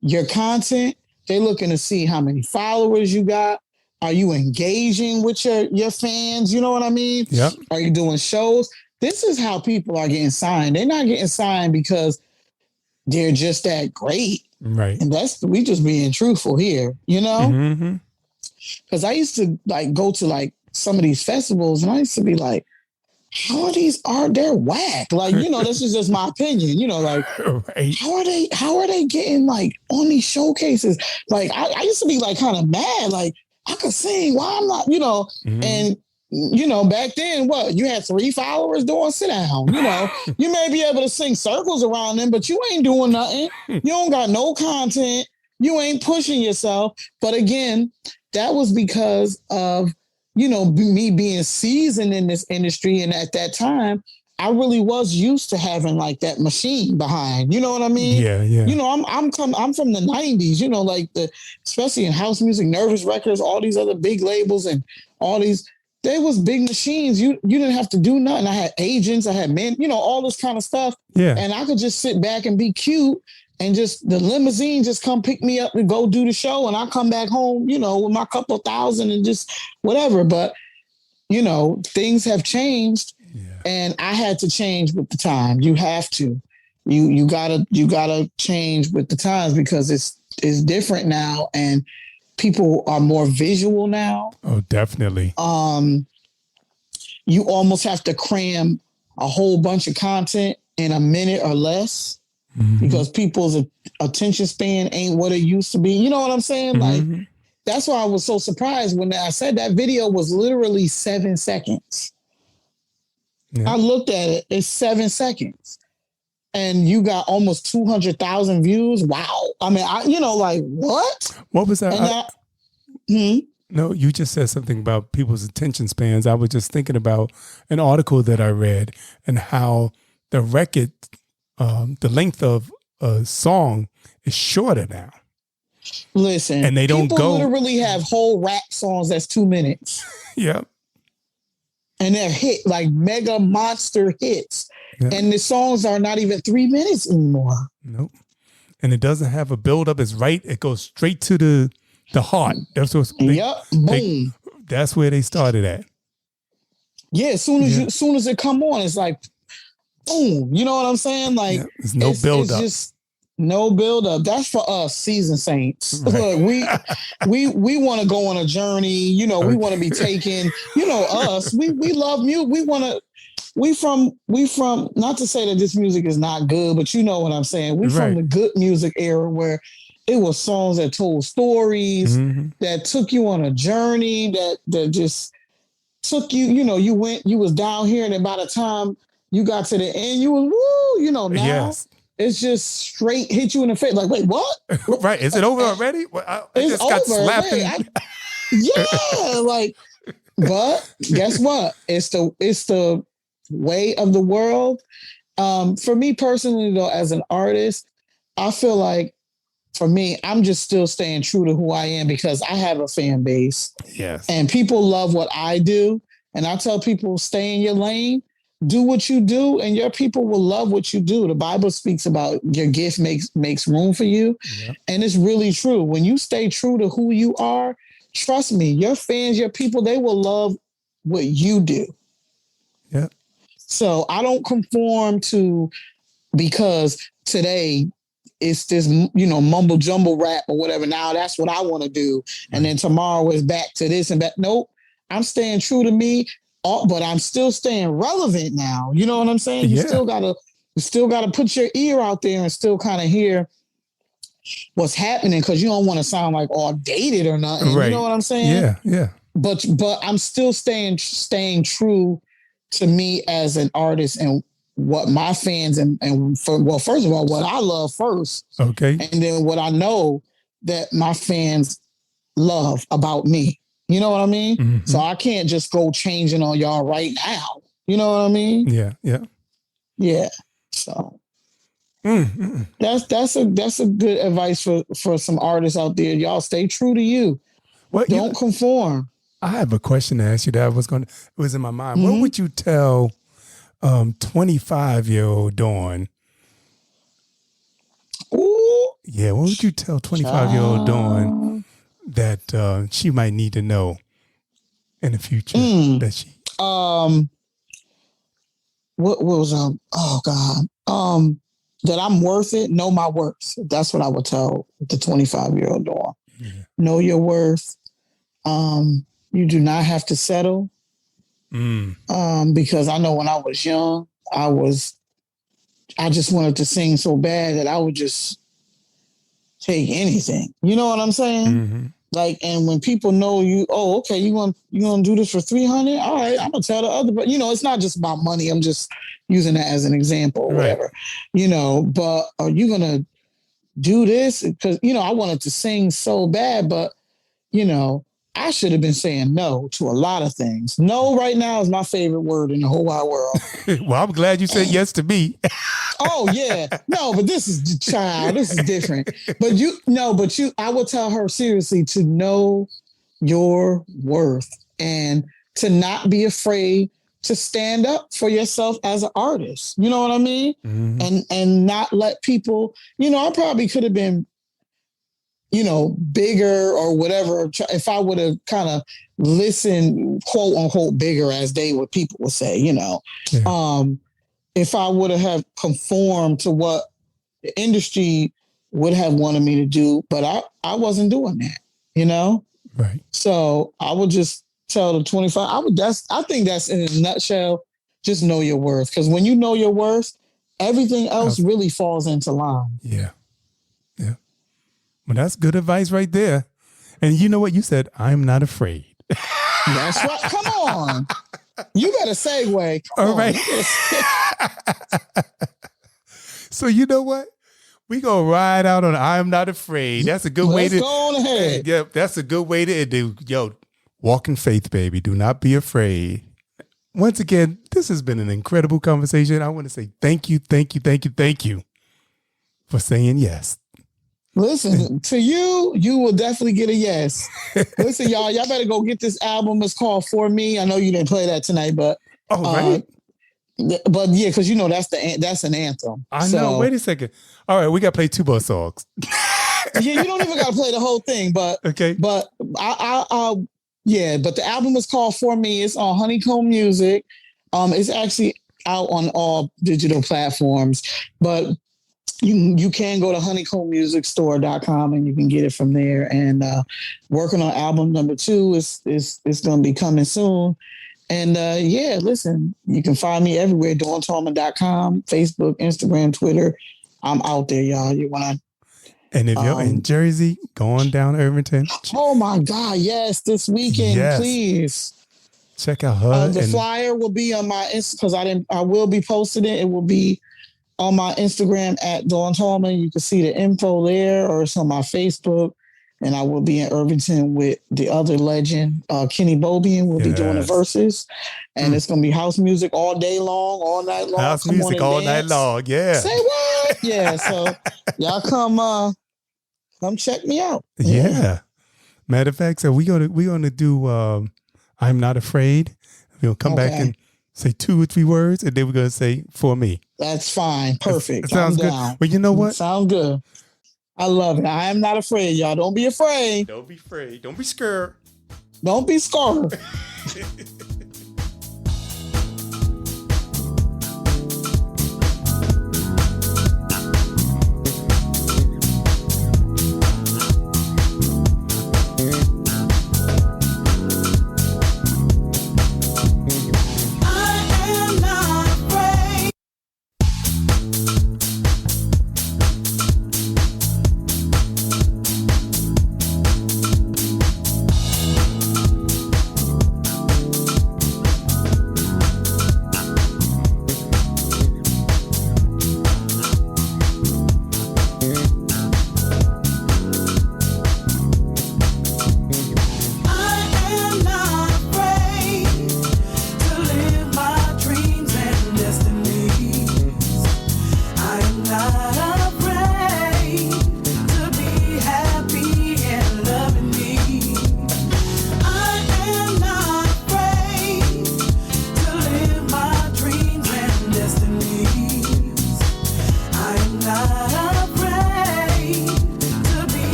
S2: your content. They're looking to see how many followers you got. Are you engaging with your fans? You know what I mean?
S1: Yeah.
S2: Are you doing shows? This is how people are getting signed. They're not getting signed because they're just that great.
S1: Right.
S2: And we just being truthful here, Because I used to go to some of these festivals and I used to be like, how are these they're whack? This is just my opinion, right. How are they getting on these showcases? I used to be kind of mad, I could sing, why I'm not, and back then, you had 3 followers doing sit down. You may be able to sing circles around them, but you ain't doing nothing. You don't got no content. You ain't pushing yourself. But again, that was because of, me being seasoned in this industry. And at that time, I really was used to having that machine behind. You know what I mean?
S1: Yeah, yeah.
S2: I'm from the 90s, especially in house music, Nervous Records, all these other big labels and all these. They was big machines. You didn't have to do nothing. I had agents. I had men, all this kind of stuff.
S1: Yeah.
S2: And I could just sit back and be cute and just the limousine just come pick me up and go do the show. And I come back home, with my couple $1,000 and just whatever. But, things have changed and I had to change with the time. You have to. You gotta change with the times because it's different now. And people are more visual now.
S1: Oh, definitely.
S2: You almost have to cram a whole bunch of content in a minute or less because people's attention span ain't what it used to be. You know what I'm saying? That's why I was so surprised when I said that video was literally 7 seconds. Yeah. I looked at it. It's 7 seconds. And you got almost 200,000 views. Wow. I mean, what?
S1: What was that? No, you just said something about people's attention spans. I was just thinking about an article that I read and how the record, the length of a song is shorter now.
S2: Listen,
S1: and they don't
S2: people literally have whole rap songs that's 2 minutes.
S1: Yeah.
S2: And they're hit, like mega monster hits. Yep. And the songs are not even 3 minutes anymore.
S1: Nope. And it doesn't have a build-up. It's right. It goes straight to the heart. That's what.
S2: Boom.
S1: That's where they started at.
S2: Yeah. As soon as it come on, it's like, boom. You know what I'm saying? Like,
S1: there's no build-up.
S2: It's just no build-up. That's for us, seasoned saints. Right. Look, we want to go on a journey. You know, we want to be taken. You know, us. We love music. We want to. We from. Not to say that this music is not good, but you know what I'm saying. We from the good music era where it was songs that told stories, that took you on a journey, that just took you. You know, you was down here, and then by the time you got to the end, you was woo. You know, now it's just straight hit you in the face. Like, wait, what?
S1: Right? Is it over already? Well, I
S2: it's
S1: just got
S2: over.
S1: slapped.
S2: Yeah, like, but guess what? It's the way of the world. For me personally, though, as an artist, I feel like for me, I'm just still staying true to who I am because I have a fan base.
S1: Yes.
S2: And people love what I do. And I tell people, stay in your lane, do what you do, and your people will love what you do. The Bible speaks about your gift makes room for you. Yep. And it's really true. When you stay true to who you are, trust me, your fans, your people, they will love what you do.
S1: Yeah.
S2: So I don't conform to, because today it's this, mumble jumble rap or whatever. Now that's what I want to do. And then tomorrow is back to this and that. Nope. I'm staying true to me, but I'm still staying relevant now. You know what I'm saying? You still gotta put your ear out there and still kind of hear what's happening, because you don't want to sound like all dated or nothing. Right. You know what I'm saying?
S1: Yeah, yeah.
S2: But I'm still staying true to me as an artist and what my fans first of all, what I love first. Okay. And then what I know that my fans love about me. You know what I mean? Mm-hmm. So I can't just go changing on y'all right now. You know what I mean? Yeah, yeah. Yeah. So that's a good advice for some artists out there. Y'all stay true to you. Don't conform.
S1: I have a question to ask you that it was in my mind. Mm-hmm. What would you tell 25-year-old Dawn?
S2: Ooh.
S1: Yeah, what would you tell 25-year-old Dawn that she might need to know in the future? That she
S2: what was oh God. That I'm worth it, know my worth. That's what I would tell the 25-year-old Dawn. Yeah. Know your worth. You do not have to settle. Because I know when I was young, I just wanted to sing so bad that I would just take anything. You know what I'm saying? Mm-hmm. Like, and when people know you, okay, you want to do this for $300? All right, I'm gonna tell the other, but it's not just about money. I'm just using that as an example or whatever, but are you gonna do this? Because, I wanted to sing so bad, but, I should have been saying no to a lot of things. No right now is my favorite word in the whole wide world.
S1: Well, I'm glad you said yes to me.
S2: Oh, yeah. No, but this is this is different. But I would tell her seriously to know your worth and to not be afraid to stand up for yourself as an artist. You know what I mean? Mm-hmm. And not let people, I probably could have been, bigger or whatever, if I would have kind of listened, quote unquote, bigger, as people would say, yeah. If I would have conformed to what the industry would have wanted me to do, but I wasn't doing that, Right. So I would just tell the 25, I think that's in a nutshell, just know your worth. Because when you know your worth, everything else really falls into line.
S1: Yeah. Yeah. Well, that's good advice right there. And you know what? You said, I'm not afraid.
S2: That's right. Come on. You got a segue.
S1: All right. So you know what? We gonna ride out on I'm not afraid. That's a good way to
S2: go on ahead.
S1: Yeah, that's a good way to do. Yo, Walk in faith, baby. Do not be afraid. Once again, this has been an incredible conversation. I want to say thank you for saying yes.
S2: Listen, to you will definitely get a yes. Listen, y'all better go get this album. It's called For Me. I know you didn't play that tonight, but
S1: right.
S2: But yeah, because you know that's an anthem.
S1: I know. Wait a second. All right, we got to play 2 more songs.
S2: Yeah, you don't even got to play the whole thing, but
S1: okay.
S2: But but the album is called For Me. It's on Honeycomb Music. It's actually out on all digital platforms, but you can go to honeycombmusicstore.com and you can get it from there. And working on album number 2 is going to be coming soon. And listen, you can find me everywhere, DawnTallman.com, Facebook, Instagram, Twitter. I'm out there, y'all. You want to.
S1: And if you're in Jersey, going down Irvington.
S2: Oh my God, yes, this weekend, please.
S1: Check out her.
S2: The flyer will be on my because I will be posting it. It will be on my Instagram at Dawn Tallman. You can see the info there, or it's on my Facebook. And I will be in Irvington with the other legend, Kenny Bobian. We'll be doing the verses. And it's going to be house music all day long, all night long.
S1: House music all night long, yeah.
S2: Say what? Yeah, so y'all come check me out.
S1: Yeah. Matter of fact, so we're gonna do I'm Not Afraid. We'll come back and say 2 or 3 words, and then we're gonna say For Me.
S2: That's fine. Perfect.
S1: It sounds good. Well, you know what?
S2: Sound good. I love it. I am not afraid, y'all. Don't be afraid.
S1: Don't be afraid. Don't be scared.
S2: Don't be scared.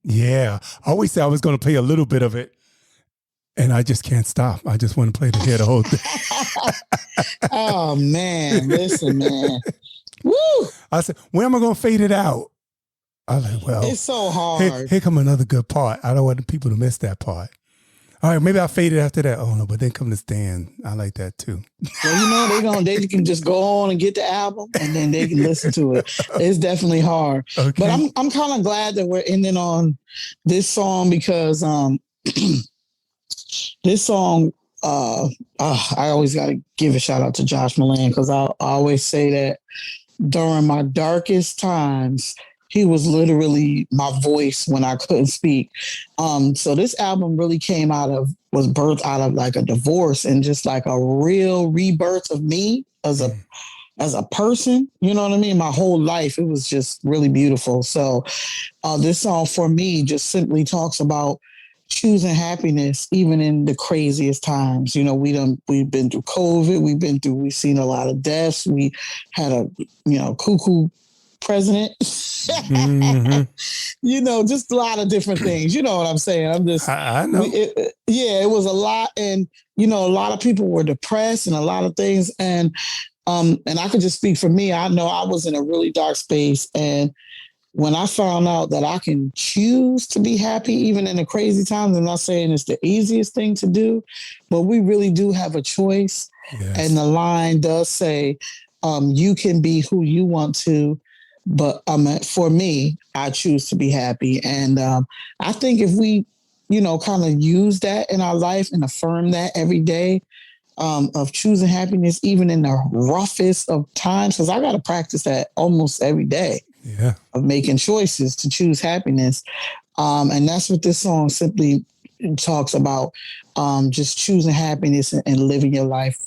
S1: Yeah. I always said I was going to play a little bit of it, and I just can't stop. I just want to play the whole thing.
S2: Oh, man. Listen, man. Woo!
S1: I said, when am I going to fade it out? I was like, well.
S2: It's so hard.
S1: Here come another good part. I don't want people to miss that part. All right, maybe I'll fade it after that. Oh, no, but then come to Stan. I like that, too.
S2: Well, they can just go on and get the album, and then they can listen to it. It's definitely hard. Okay. But I'm kind of glad that we're ending on this song because this song, I always got to give a shout out to Josh Milan because I always say that during my darkest times, he was literally my voice when I couldn't speak. So this album really was birthed out of like a divorce and just like a real rebirth of me as a person. You know what I mean? My whole life, it was just really beautiful. So this song for me just simply talks about choosing happiness even in the craziest times. You know, we've been through COVID, we've seen a lot of deaths. We had a cuckoo president. Mm-hmm. You know, just a lot of different things. You know what I'm saying? I know. It was a lot, and a lot of people were depressed and a lot of things, and I could just speak for me. I know I was in a really dark space, and when I found out that I can choose to be happy even in the crazy times, I'm not saying it's the easiest thing to do, but we really do have a choice. Yes. And the line does say, you can be who you want to, but for me, I choose to be happy. And I think if we, kind of use that in our life and affirm that every day, of choosing happiness, even in the roughest of times, because I got to practice that almost every day. Yeah. Of making choices to choose happiness. And that's what this song simply talks about, just choosing happiness and living your life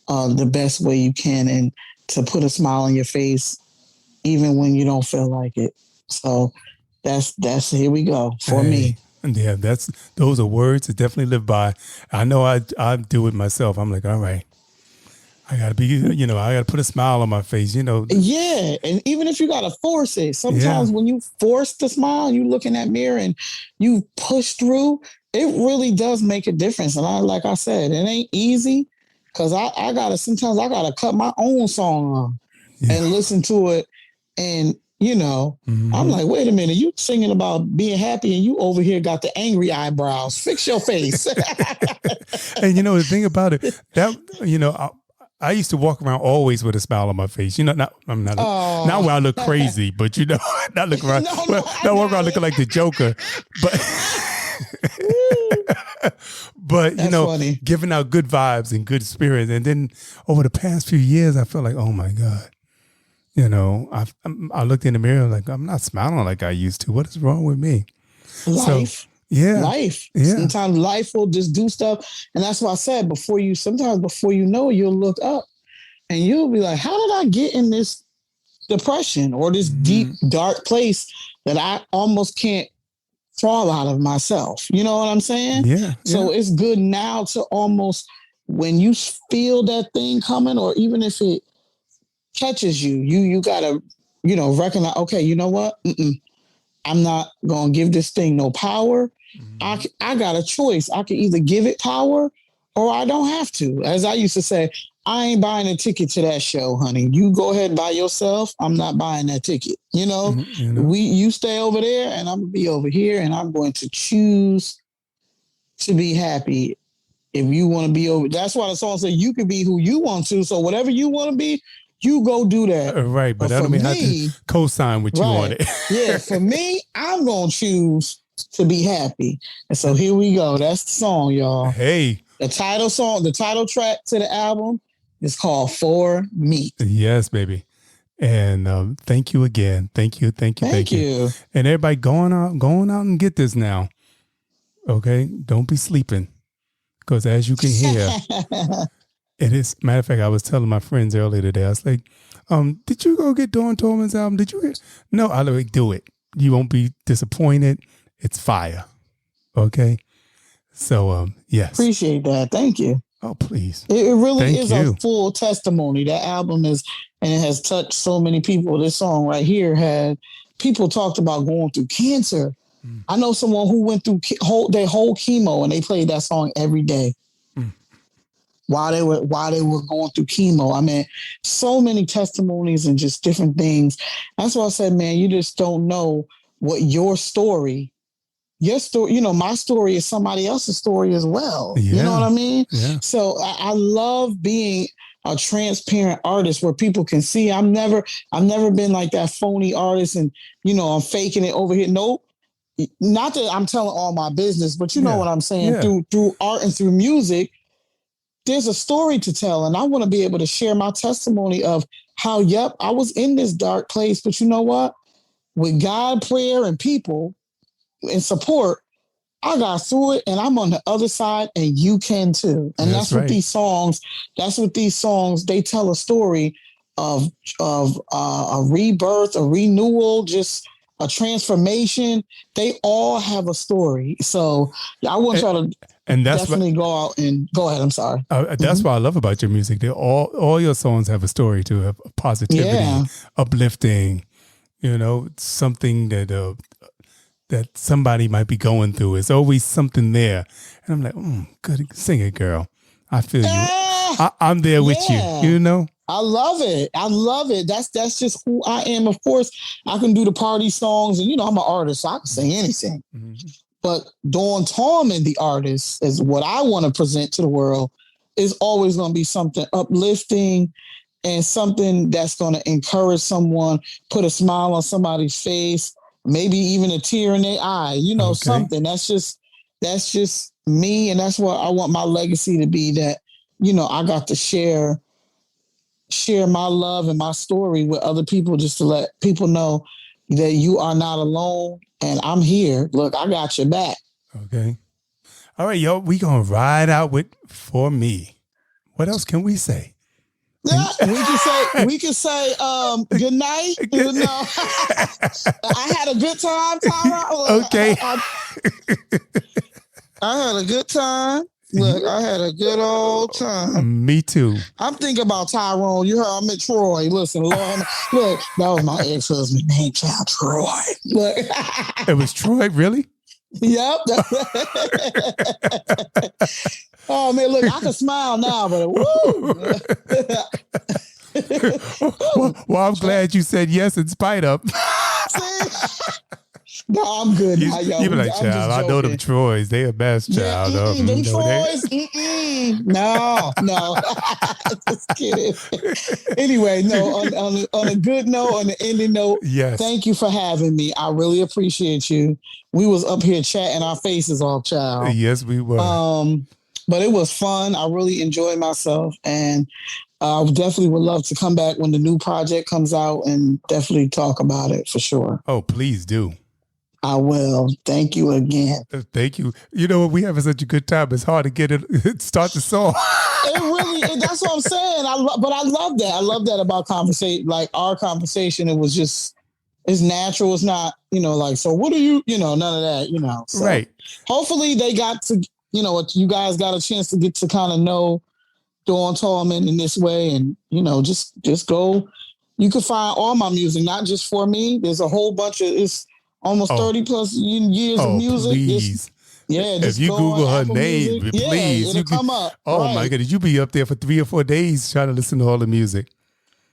S2: the best way you can, and to put a smile on your face even when you don't feel like it. So that's here we go for me.
S1: Yeah, those are words to definitely live by. I know I do it myself. I'm like, all right, I gotta be, I gotta put a smile on my face,
S2: Yeah, and even if you gotta force it, sometimes when you force the smile, you look in that mirror and you push through, it really does make a difference. And like I said, it ain't easy because sometimes I gotta cut my own song on and listen to it. And, I'm like, wait a minute, you singing about being happy and you over here got the angry eyebrows. Fix your face.
S1: And the thing about it, that, I used to walk around always with a smile on my face. Not where I look crazy, but not look around. Not walk around looking like the Joker, but funny. Giving out good vibes and good spirits. And then over the past few years, I felt like, oh my God, I looked in the mirror like I'm not smiling like I used to. What is wrong with me?
S2: Life. Life. Yeah. Sometimes life will just do stuff. And that's why I said before you know, you'll look up and you'll be like, how did I get in this depression or this deep, dark place that I almost can't crawl out of myself? You know what I'm saying? Yeah. So it's good now to almost, when you feel that thing coming, or even if it catches you gotta, recognize, okay, you know what? I'm not going to give this thing no power. I got a choice. I can either give it power or I don't have to. As I used to say, I ain't buying a ticket to that show, honey. You go ahead by yourself. I'm not buying that ticket. You stay over there and I'm going to be over here, and I'm going to choose to be happy. If you want to be over, that's why the song says you can be who you want to. So whatever you want to be, you go do that.
S1: Right, but that don't mean I have to co-sign what you wanted.
S2: Yeah, for me, I'm going to choose to be happy. And so here we go. That's the song, y'all.
S1: Hey.
S2: The title track to the album is called For Me.
S1: Yes, baby. And thank you again. Thank you. And everybody going out and get this now. Okay? Don't be sleeping. Because as you can hear... It is. Matter of fact, I was telling my friends earlier today, I was like, did you go get Dawn Tallman's album? Did you get? No, I like, do it. You won't be disappointed. It's fire. Okay. So, yes.
S2: Appreciate that. Thank you.
S1: Oh, please.
S2: It really is a full testimony. That album is, and it has touched so many people. This song right here had people talked about going through cancer. I know someone who went through their whole chemo and they played that song every day while they were going through chemo. I mean, so many testimonies and just different things. That's why I said, man, you just don't know what your story, my story is somebody else's story as well. Yeah. You know what I mean? Yeah. So I love being a transparent artist where people can see. I've never been like that phony artist and, I'm faking it over here. Nope. Not that I'm telling all my business, but you know what I'm saying? Yeah. Through art and through music, there's a story to tell. And I want to be able to share my testimony of how, I was in this dark place, but you know what? With God, prayer, and people and support, I got through it and I'm on the other side and you can too. And that's what these songs, they tell a story of a rebirth, a renewal, just a transformation. They all have a story. So I want y'all to definitely go out and go ahead. I'm sorry.
S1: That's what I love about your music. They all your songs have a story to have positivity, uplifting, something that somebody might be going through. It's always something there. And I'm like, good, sing it, girl. I feel you. I'm there with you,
S2: I love it. I love it. That's just who I am. Of course, I can do the party songs and, I'm an artist, so I can sing anything. Mm-hmm. But Dawn Tallman, the artist, is what I want to present to the world, is always going to be something uplifting and something that's going to encourage someone, put a smile on somebody's face, maybe even a tear in their eye, something. That's just me. And that's what I want my legacy to be, that, I got to share my love and my story with other people, just to let people know that you are not alone and I'm here. Look, I got your back.
S1: Okay. All right, yo, we going to ride out with For Me. What else can we say?
S2: Yeah, we can say good night. I had a good time, Tyra.
S1: Okay.
S2: I had a good time. Look, I had a good old time.
S1: Me too.
S2: I'm thinking about Tyrone. You heard I'm at Troy. Listen, Lord, look, that was my ex-husband named Child Troy. Look.
S1: It was Troy, really?
S2: Yep. Oh man, look, I can smile now, but woo.
S1: Well, I'm glad you said yes in spite of.
S2: No, I'm good.
S1: You be like, child, I know them Troys. They a best, child.
S2: Them Troys? No. Just kidding. Anyway, no, on a good note, on the ending note,
S1: yes.
S2: Thank you for having me. I really appreciate you. We was up here chatting our faces off, child.
S1: Yes, we were.
S2: But it was fun. I really enjoyed myself. And I definitely would love to come back when the new project comes out and definitely talk about it for sure.
S1: Oh, please do.
S2: I will. Thank you again.
S1: Thank you. We having such a good time. It's hard to get it, start the song.
S2: It really, that's what I'm saying. But I love that. I love that about conversation. Like our conversation, it was just, it's natural. It's not, like, so what are you, none of that, So
S1: right.
S2: Hopefully they got to, you guys got a chance to get to kind of know Dawn Tallman in this way and, just go. You can find all my music, not just For Me. There's a whole bunch of, it's almost 30 plus years of music.
S1: Please. If you Google her name,
S2: Music,
S1: please.
S2: it'll come up.
S1: Oh right. My goodness. You be up there for 3 or 4 days trying to listen to all the music.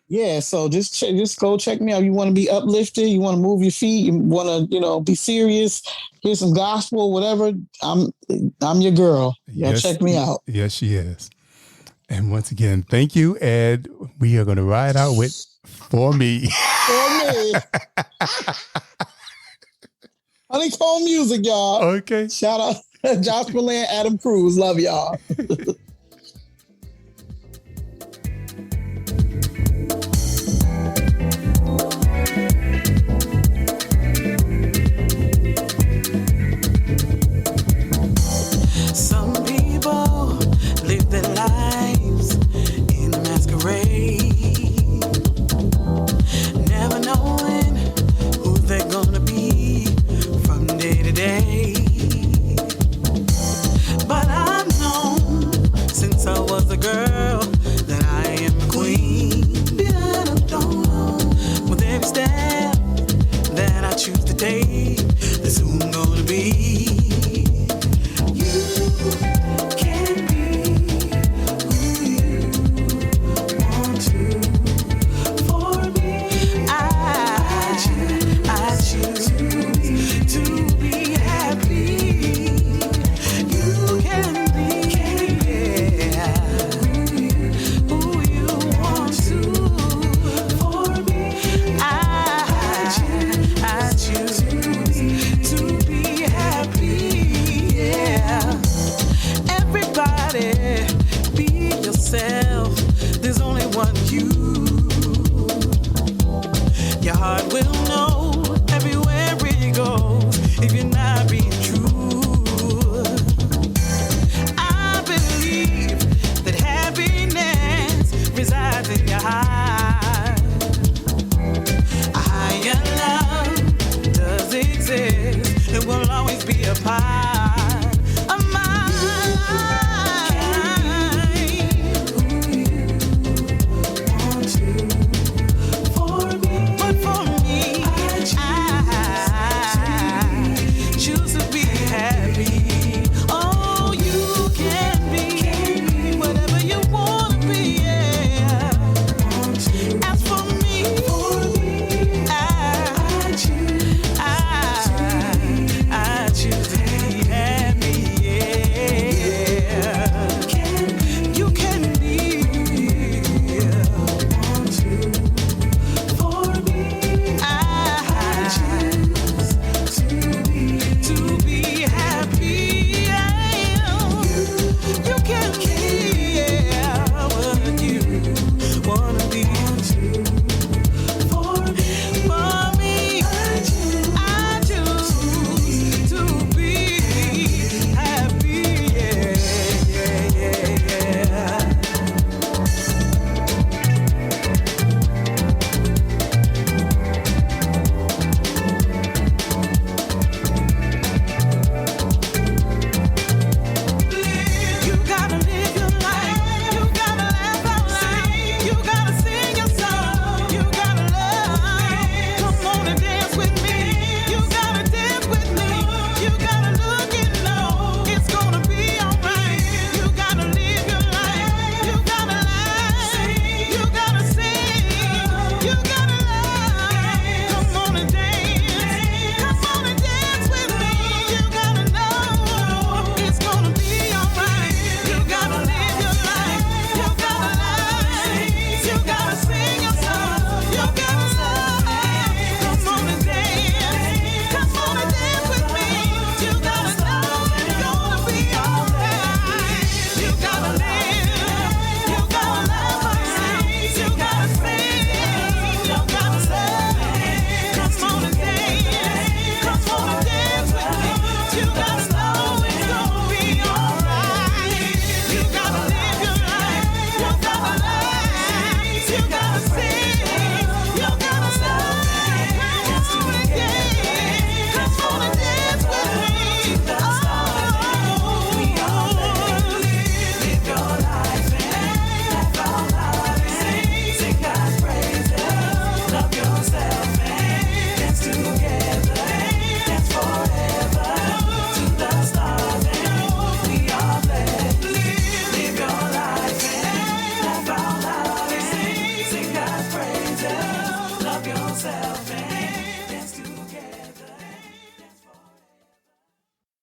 S2: Yeah. So just go check me out. You want to be uplifted. You want to move your feet. You want to, be serious. Hear some gospel, whatever. I'm your girl. Yeah. Check me out.
S1: Yes, she is. And once again, thank you. And we are going to ride out with For Me.
S2: For Me. Honeycomb music, y'all.
S1: Okay.
S2: Shout out Josh Milan, Adam Cruz. Love y'all.
S3: Some people live their lives in a masquerade, never knowing who they're gonna be from day to day. But I've known be a part.